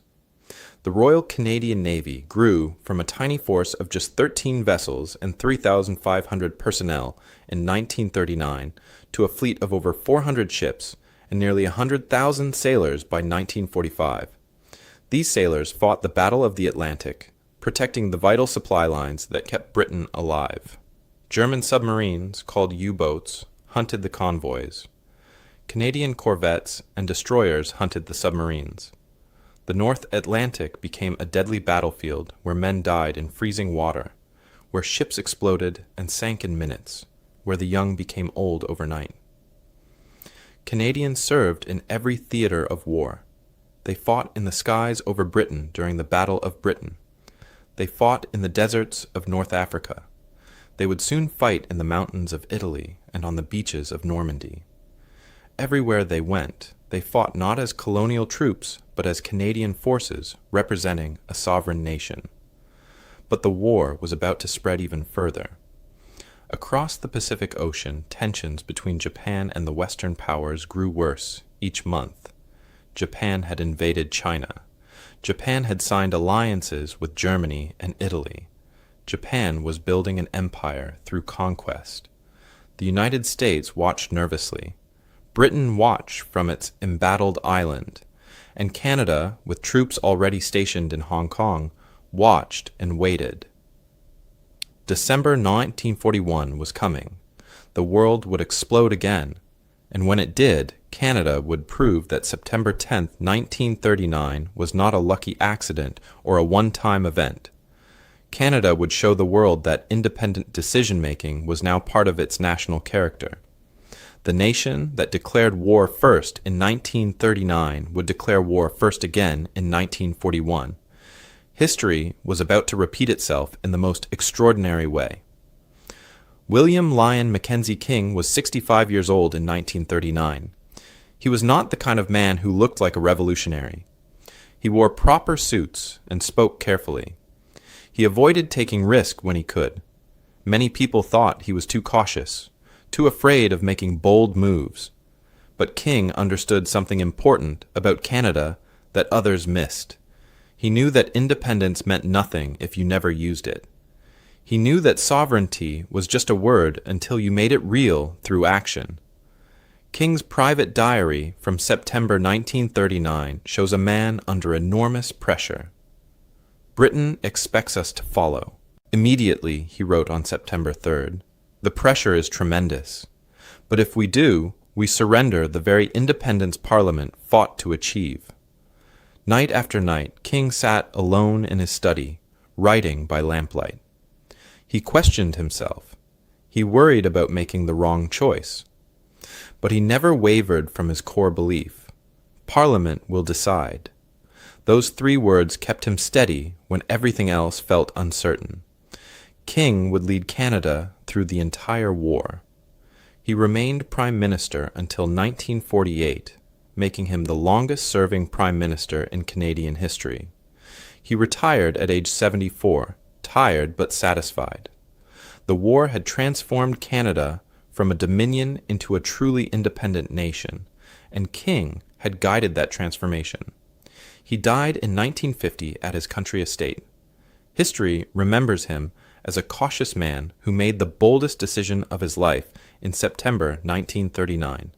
The Royal Canadian Navy grew from a tiny force of just 13 vessels and 3,500 personnel in 1939 to a fleet of over 400 ships and nearly 100,000 sailors by 1945. These sailors fought the Battle of the Atlantic, protecting the vital supply lines that kept Britain alive. German submarines, called U-boats, hunted the convoys. Canadian corvettes and destroyers hunted the submarines. The North Atlantic became a deadly battlefield where men died in freezing water, where ships exploded and sank in minutes, where the young became old overnight. Canadians served in every theater of war. They fought in the skies over Britain during the Battle of Britain. They fought in the deserts of North Africa. They would soon fight in the mountains of Italy and on the beaches of Normandy. Everywhere they went, they fought not as colonial troops, but as Canadian forces representing a sovereign nation. But the war was about to spread even further. Across the Pacific Ocean, tensions between Japan and the Western powers grew worse each month. Japan had invaded China. Japan had signed alliances with Germany and Italy. Japan was building an empire through conquest. The United States watched nervously. Britain watched from its embattled island, and Canada, with troops already stationed in Hong Kong, watched and waited. December 1941 was coming. The world would explode again, and when it did, Canada would prove that September 10, 1939 was not a lucky accident or a one-time event. Canada would show the world that independent decision-making was now part of its national character. The nation that declared war first in 1939 would declare war first again in 1941. History was about to repeat itself in the most extraordinary way. William Lyon Mackenzie King was 65 years old in 1939. He was not the kind of man who looked like a revolutionary. He wore proper suits and spoke carefully. He avoided taking risk when he could. Many people thought he was too cautious, too afraid of making bold moves. But King understood something important about Canada that others missed. He knew that independence meant nothing if you never used it. He knew that sovereignty was just a word until you made it real through action. King's private diary from September 1939 shows a man under enormous pressure. Britain expects us to follow. Immediately, he wrote on September 3rd, the pressure is tremendous. But if we do, we surrender the very independence Parliament fought to achieve. Night after night, King sat alone in his study, writing by lamplight. He questioned himself. He worried about making the wrong choice. But he never wavered from his core belief. Parliament will decide. Those 3 words kept him steady when everything else felt uncertain. King would lead Canada through the entire war. He remained Prime Minister until 1948, making him the longest-serving Prime Minister in Canadian history. He retired at age 74, tired but satisfied. The war had transformed Canada from a dominion into a truly independent nation, and King had guided that transformation. He died in 1950 at his country estate. History remembers him as a cautious man who made the boldest decision of his life in September 1939.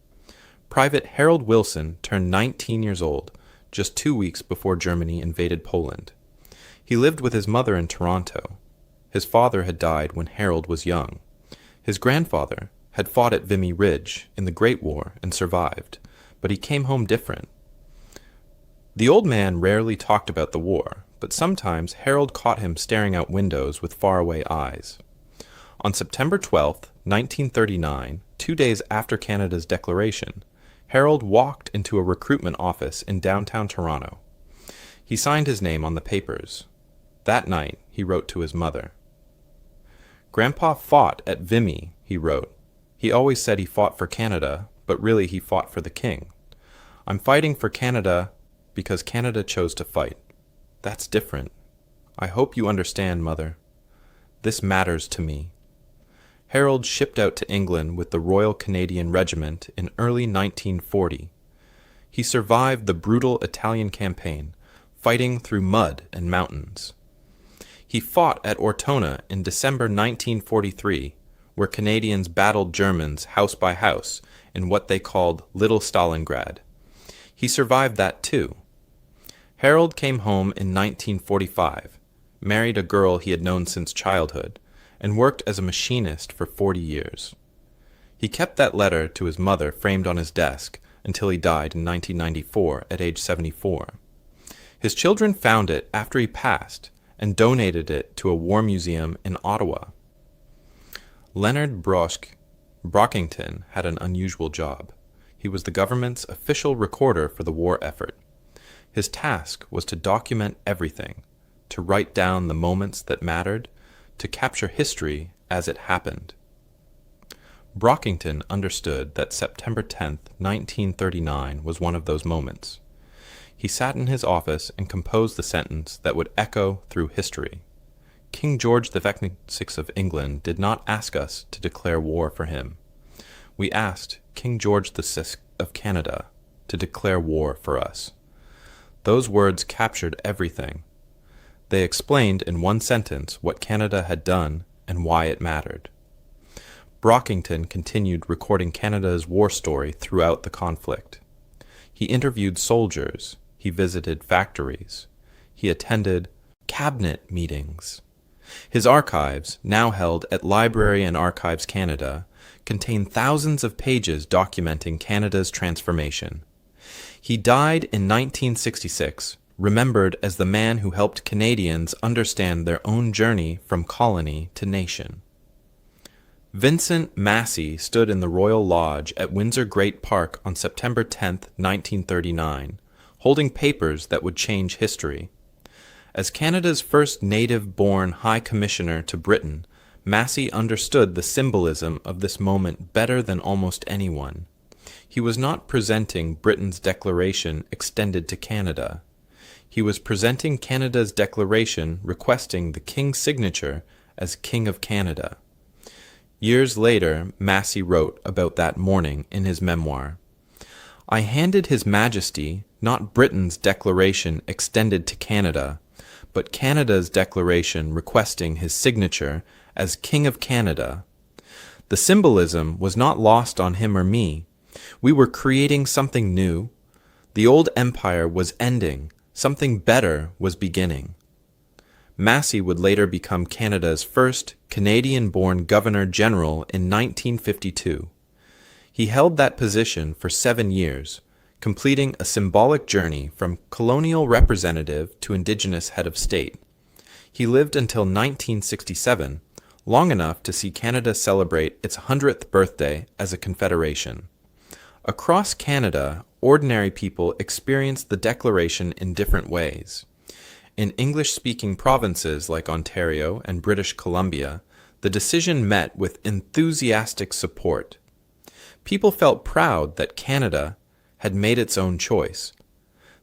Private Harold Wilson turned 19 years old, just 2 weeks before Germany invaded Poland. He lived with his mother in Toronto. His father had died when Harold was young. His grandfather had fought at Vimy Ridge in the Great War and survived, but he came home different. The old man rarely talked about the war, but sometimes Harold caught him staring out windows with faraway eyes. On September 12, 1939, 2 days after Canada's declaration, Harold walked into a recruitment office in downtown Toronto. He signed his name on the papers. That night, he wrote to his mother. "Grandpa fought at Vimy," he wrote. "He always said he fought for Canada, but really he fought for the king. I'm fighting for Canada because Canada chose to fight. That's different. I hope you understand, Mother. This matters to me." Harold shipped out to England with the Royal Canadian Regiment in early 1940. He survived the brutal Italian campaign, fighting through mud and mountains. He fought at Ortona in December 1943, where Canadians battled Germans house by house in what they called Little Stalingrad. He survived that too. Harold came home in 1945, married a girl he had known since childhood, and worked as a machinist for 40 years. He kept that letter to his mother framed on his desk until he died in 1994 at age 74. His children found it after he passed and donated it to a war museum in Ottawa. Leonard Brockington had an unusual job. He was the government's official recorder for the war effort. His task was to document everything, to write down the moments that mattered, to capture history as it happened. Brockington understood that September 10, 1939 was one of those moments. He sat in his office and composed the sentence that would echo through history. King George VI of England did not ask us to declare war for him. We asked King George VI of Canada to declare war for us. Those words captured everything. They explained in one sentence what Canada had done and why it mattered. Brockington continued recording Canada's war story throughout the conflict. He interviewed soldiers. He visited factories. He attended cabinet meetings. His archives, now held at Library and Archives Canada, contain thousands of pages documenting Canada's transformation. He died in 1966, remembered as the man who helped Canadians understand their own journey from colony to nation. Vincent Massey stood in the Royal Lodge at Windsor Great Park on September 10, 1939, holding papers that would change history. As Canada's first native-born High Commissioner to Britain, Massey understood the symbolism of this moment better than almost anyone. He was not presenting Britain's declaration extended to Canada. He was presenting Canada's declaration requesting the King's signature as King of Canada. Years later, Massey wrote about that morning in his memoir. I handed His Majesty not Britain's declaration extended to Canada, but Canada's declaration requesting his signature as King of Canada. The symbolism was not lost on him or me. We were creating something new. The old empire was ending. Something better was beginning. Massey would later become Canada's first Canadian-born Governor-General in 1952. He held that position for 7 years, completing a symbolic journey from colonial representative to Indigenous head of state. He lived until 1967, long enough to see Canada celebrate its 100th birthday as a confederation. Across Canada, ordinary people experienced the Declaration in different ways. In English-speaking provinces like Ontario and British Columbia, the decision met with enthusiastic support. People felt proud that Canada had made its own choice.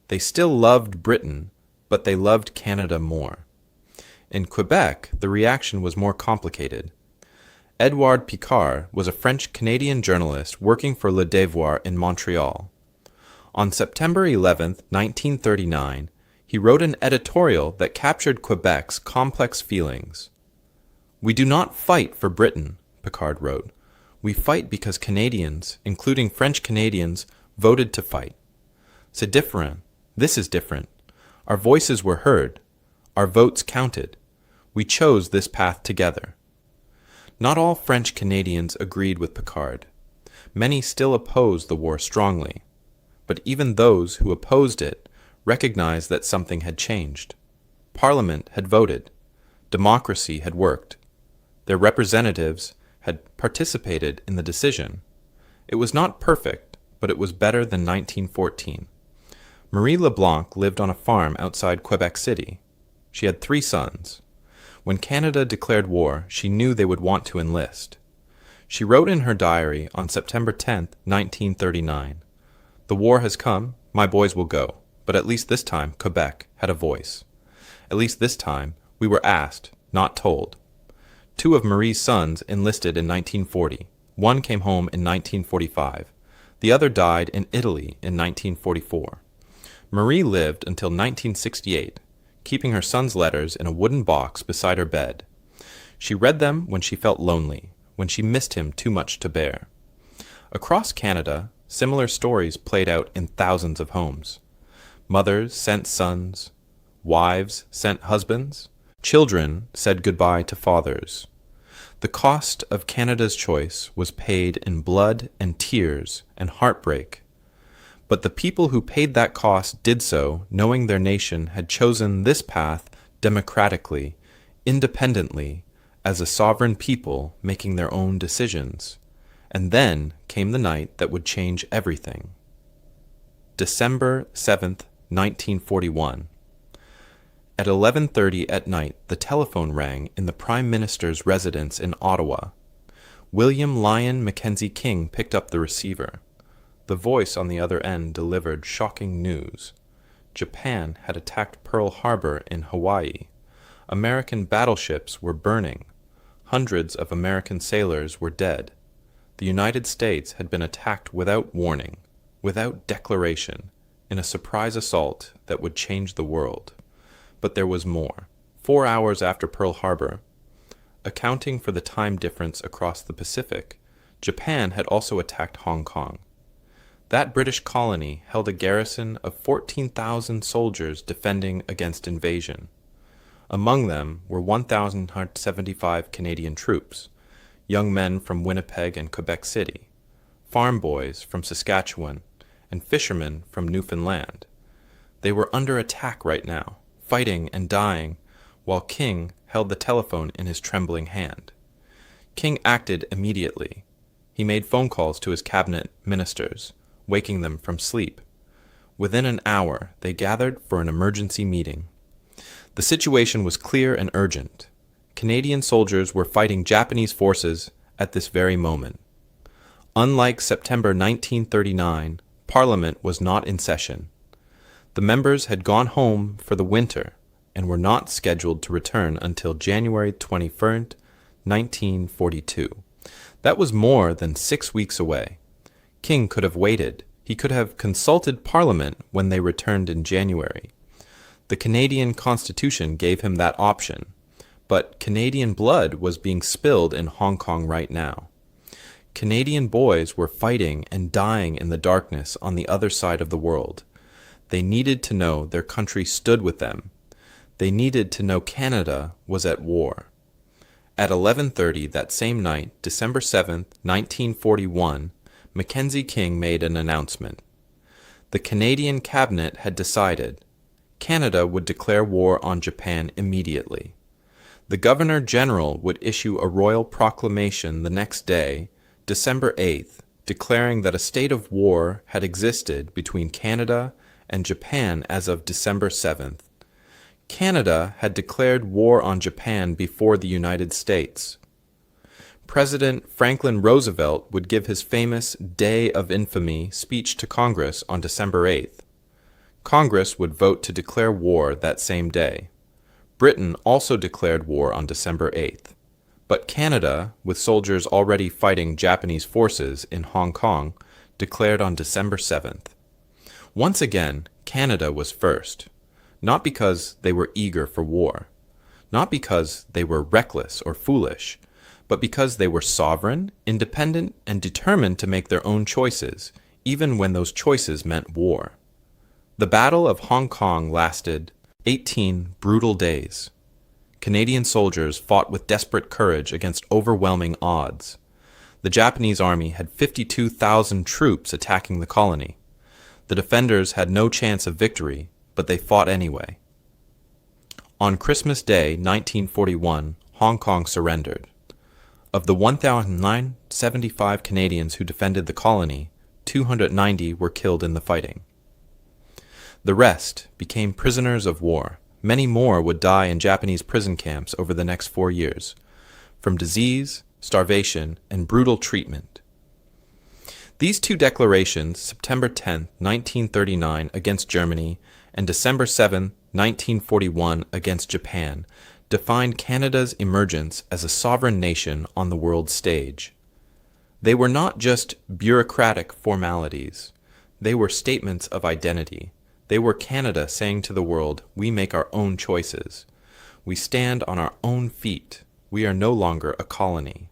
They still loved Britain, but they loved Canada more. In Quebec, the reaction was more complicated. Edouard Picard was a French-Canadian journalist working for Le Devoir in Montreal. On September 11, 1939, he wrote an editorial that captured Quebec's complex feelings. We do not fight for Britain, Picard wrote. We fight because Canadians, including French Canadians, voted to fight. C'est différent. This is different. Our voices were heard. Our votes counted. We chose this path together. Not all French Canadians agreed with Picard. Many still opposed the war strongly. But even those who opposed it recognized that something had changed. Parliament had voted. Democracy had worked. Their representatives had participated in the decision. It was not perfect, but it was better than 1914. Marie LeBlanc lived on a farm outside Quebec City. She had 3 sons. When Canada declared war, she knew they would want to enlist. She wrote in her diary on September 10, 1939, "The war has come, my boys will go, but at least this time Quebec had a voice. At least this time we were asked, not told." 2 of Marie's sons enlisted in 1940. One came home in 1945. The other died in Italy in 1944. Marie lived until 1968, keeping her son's letters in a wooden box beside her bed. She read them when she felt lonely, when she missed him too much to bear. Across Canada, similar stories played out in thousands of homes. Mothers sent sons, wives sent husbands, children said goodbye to fathers. The cost of Canada's choice was paid in blood and tears and heartbreak. But the people who paid that cost did so knowing their nation had chosen this path democratically, independently, as a sovereign people making their own decisions. And then came the night that would change everything. December 7th, 1941. At 11:30 at night, the telephone rang in the Prime Minister's residence in Ottawa. William Lyon Mackenzie King picked up the receiver. The voice on the other end delivered shocking news. Japan had attacked Pearl Harbor in Hawaii. American battleships were burning. Hundreds of American sailors were dead. The United States had been attacked without warning, without declaration, in a surprise assault that would change the world. But there was more. 4 hours after Pearl Harbor, accounting for the time difference across the Pacific, Japan had also attacked Hong Kong. That British colony held a garrison of 14,000 soldiers defending against invasion. Among them were 1,175 Canadian troops, young men from Winnipeg and Quebec City, farm boys from Saskatchewan, and fishermen from Newfoundland. They were under attack right now, fighting and dying, while King held the telephone in his trembling hand. King acted immediately. He made phone calls to his cabinet ministers, waking them from sleep. Within an hour, they gathered for an emergency meeting. The situation was clear and urgent. Canadian soldiers were fighting Japanese forces at this very moment. Unlike September 1939, Parliament was not in session. The members had gone home for the winter and were not scheduled to return until January 21st, 1942. That was more than 6 weeks away. King could have waited. He could have consulted Parliament when they returned in January. The Canadian Constitution gave him that option, but Canadian blood was being spilled in Hong Kong right now. Canadian boys were fighting and dying in the darkness on the other side of the world. They needed to know their country stood with them. They needed to know Canada was at war. At 11:30 that same night, December 7, 1941, Mackenzie King made an announcement. The Canadian cabinet had decided Canada would declare war on Japan immediately. The Governor-General would issue a royal proclamation the next day, December 8th, declaring that a state of war had existed between Canada and Japan as of December 7th. Canada had declared war on Japan before the United States. President Franklin Roosevelt would give his famous Day of Infamy speech to Congress on December 8th. Congress would vote to declare war that same day. Britain also declared war on December 8th. But Canada, with soldiers already fighting Japanese forces in Hong Kong, declared on December 7th. Once again, Canada was first, not because they were eager for war, not because they were reckless or foolish, but because they were sovereign, independent, and determined to make their own choices, even when those choices meant war. The Battle of Hong Kong lasted 18 brutal days. Canadian soldiers fought with desperate courage against overwhelming odds. The Japanese army had 52,000 troops attacking the colony. The defenders had no chance of victory, but they fought anyway. On Christmas Day, 1941, Hong Kong surrendered. Of the 1,975 Canadians who defended the colony, 290 were killed in the fighting. The rest became prisoners of war. Many more would die in Japanese prison camps over the next 4 years, from disease, starvation, and brutal treatment. These two declarations, September 10, 1939 against Germany and December 7, 1941 against Japan, defined Canada's emergence as a sovereign nation on the world stage. They were not just bureaucratic formalities. They were statements of identity. They were Canada saying to the world, we make our own choices. We stand on our own feet. We are no longer a colony.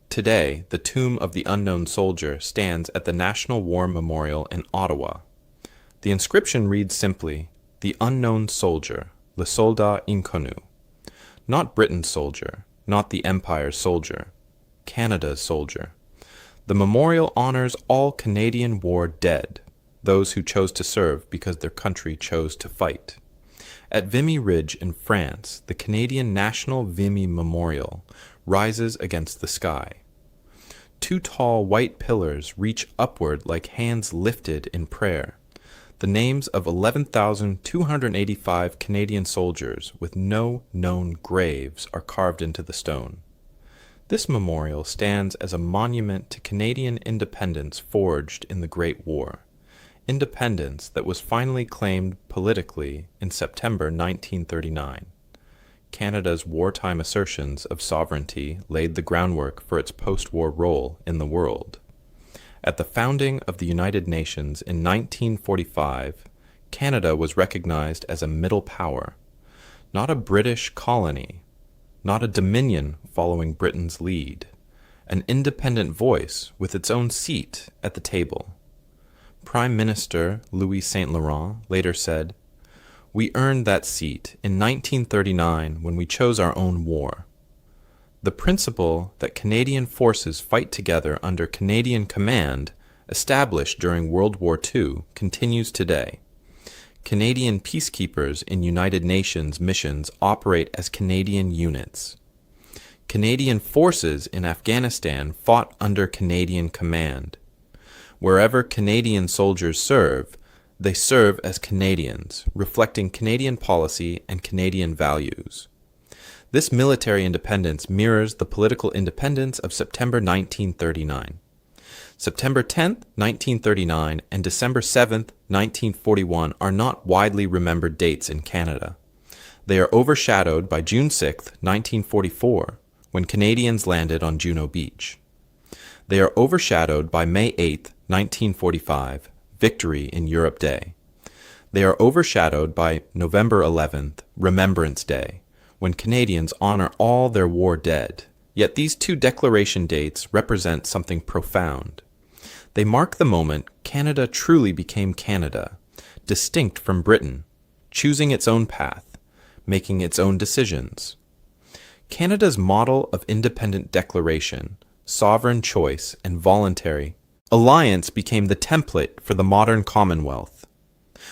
Today, the tomb of the unknown soldier stands at the National War Memorial in Ottawa. The inscription reads simply, "The unknown soldier, le soldat inconnu." Not Britain's soldier, not the Empire's soldier, Canada's soldier. The memorial honors all Canadian war dead, those who chose to serve because their country chose to fight. At Vimy Ridge in France, the Canadian National Vimy Memorial rises against the sky. Two tall white pillars reach upward like hands lifted in prayer. The names of 11,285 Canadian soldiers with no known graves are carved into the stone. This memorial stands as a monument to Canadian independence forged in the Great War, independence that was finally claimed politically in September 1939. Canada's wartime assertions of sovereignty laid the groundwork for its post-war role in the world. At the founding of the United Nations in 1945, Canada was recognized as a middle power, not a British colony, not a dominion following Britain's lead, an independent voice with its own seat at the table. Prime Minister Louis Saint Laurent later said, "We earned that seat in 1939 when we chose our own war." The principle that Canadian forces fight together under Canadian command, established during World War II, continues today. Canadian peacekeepers in United Nations missions operate as Canadian units. Canadian forces in Afghanistan fought under Canadian command. Wherever Canadian soldiers serve, they serve as Canadians, reflecting Canadian policy and Canadian values. This military independence mirrors the political independence of September 1939. September 10, 1939 and December 7, 1941 are not widely remembered dates in Canada. They are overshadowed by June 6, 1944, when Canadians landed on Juno Beach. They are overshadowed by May 8, 1945, Victory in Europe Day. They are overshadowed by November 11th, Remembrance Day, when Canadians honor all their war dead. Yet these two declaration dates represent something profound. They mark the moment Canada truly became Canada, distinct from Britain, choosing its own path, making its own decisions. Canada's model of independent declaration, sovereign choice, and voluntary alliance became the template for the modern Commonwealth.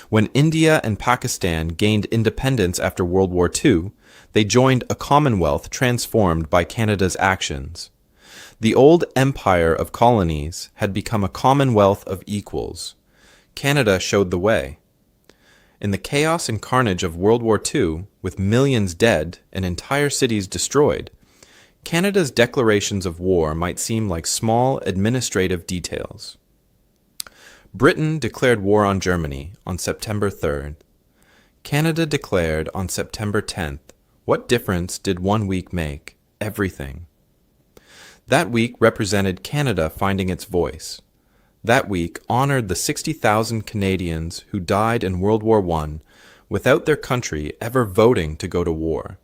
When India and Pakistan gained independence after World War II, they joined a Commonwealth transformed by Canada's actions. The old empire of colonies had become a Commonwealth of equals. Canada showed the way. In the chaos and carnage of World War II, with millions dead and entire cities destroyed, Canada's declarations of war might seem like small administrative details. Britain declared war on Germany on September 3rd. Canada declared on September 10th. What difference did 1 week make? Everything. That week represented Canada finding its voice. That week honored the 60,000 Canadians who died in World War I without their country ever voting to go to war.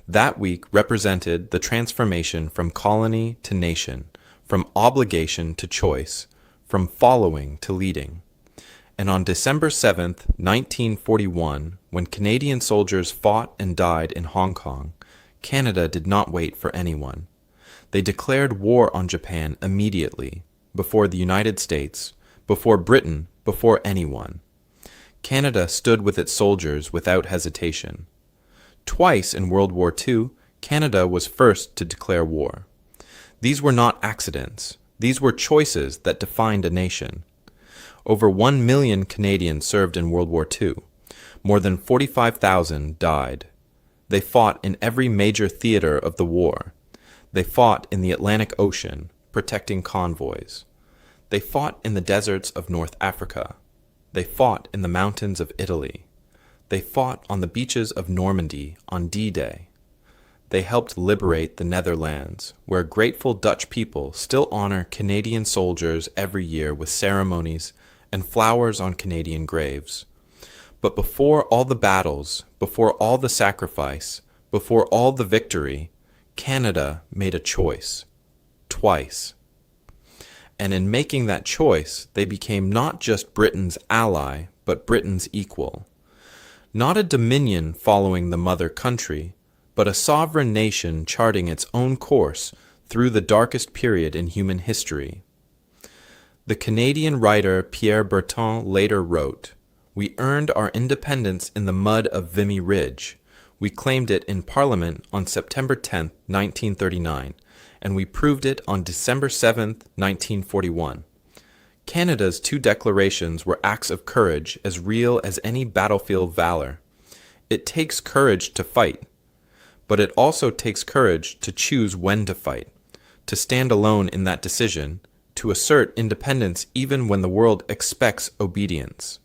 That week represented the transformation from colony to nation, from obligation to choice, from following to leading. And on December 7, 1941, when Canadian soldiers fought and died in Hong Kong, Canada did not wait for anyone. They declared war on Japan immediately, before the United States, before Britain, before anyone. Canada stood with its soldiers without hesitation. Twice in World War II, Canada was first to declare war. These were not accidents. These were choices that defined a nation. Over 1 million Canadians served in World War II. More than 45,000 died. They fought in every major theater of the war. They fought in the Atlantic Ocean, protecting convoys. They fought in the deserts of North Africa. They fought in the mountains of Italy. They fought on the beaches of Normandy on D-Day. They helped liberate the Netherlands, where grateful Dutch people still honor Canadian soldiers every year with ceremonies and flowers on Canadian graves. But before all the battles, before all the sacrifice, before all the victory, Canada made a choice. Twice. And in making that choice, they became not just Britain's ally, but Britain's equal. Not a dominion following the mother country, but a sovereign nation charting its own course through the darkest period in human history. The Canadian writer Pierre Berton later wrote, "We earned our independence in the mud of Vimy Ridge. We claimed it in Parliament on September 10, 1939, and we proved it on December 7, 1941. Canada's two declarations were acts of courage as real as any battlefield valor. It takes courage to fight, but it also takes courage to choose when to fight, to stand alone in that decision, to assert independence even when the world expects obedience."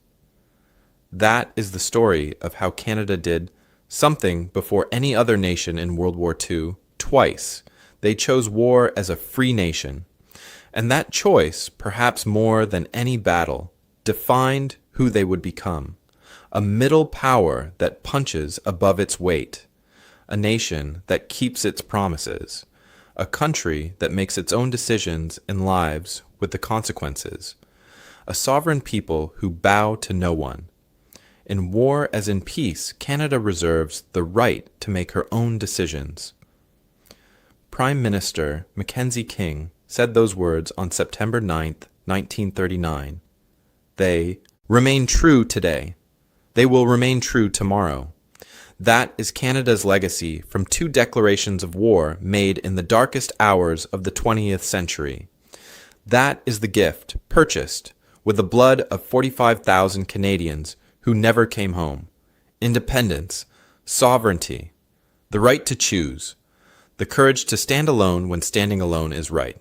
That is the story of how Canada did something before any other nation in World War II, twice. They chose war as a free nation. And that choice, perhaps more than any battle, defined who they would become. A middle power that punches above its weight. A nation that keeps its promises. A country that makes its own decisions and lives with the consequences. A sovereign people who bow to no one. In war as in peace, Canada reserves the right to make her own decisions. Prime Minister Mackenzie King said those words on September 9, 1939. They remain true today. They will remain true tomorrow. That is Canada's legacy from two declarations of war made in the darkest hours of the 20th century. That is the gift, purchased, with the blood of 45,000 Canadians who never came home. Independence, sovereignty, the right to choose, the courage to stand alone when standing alone is right.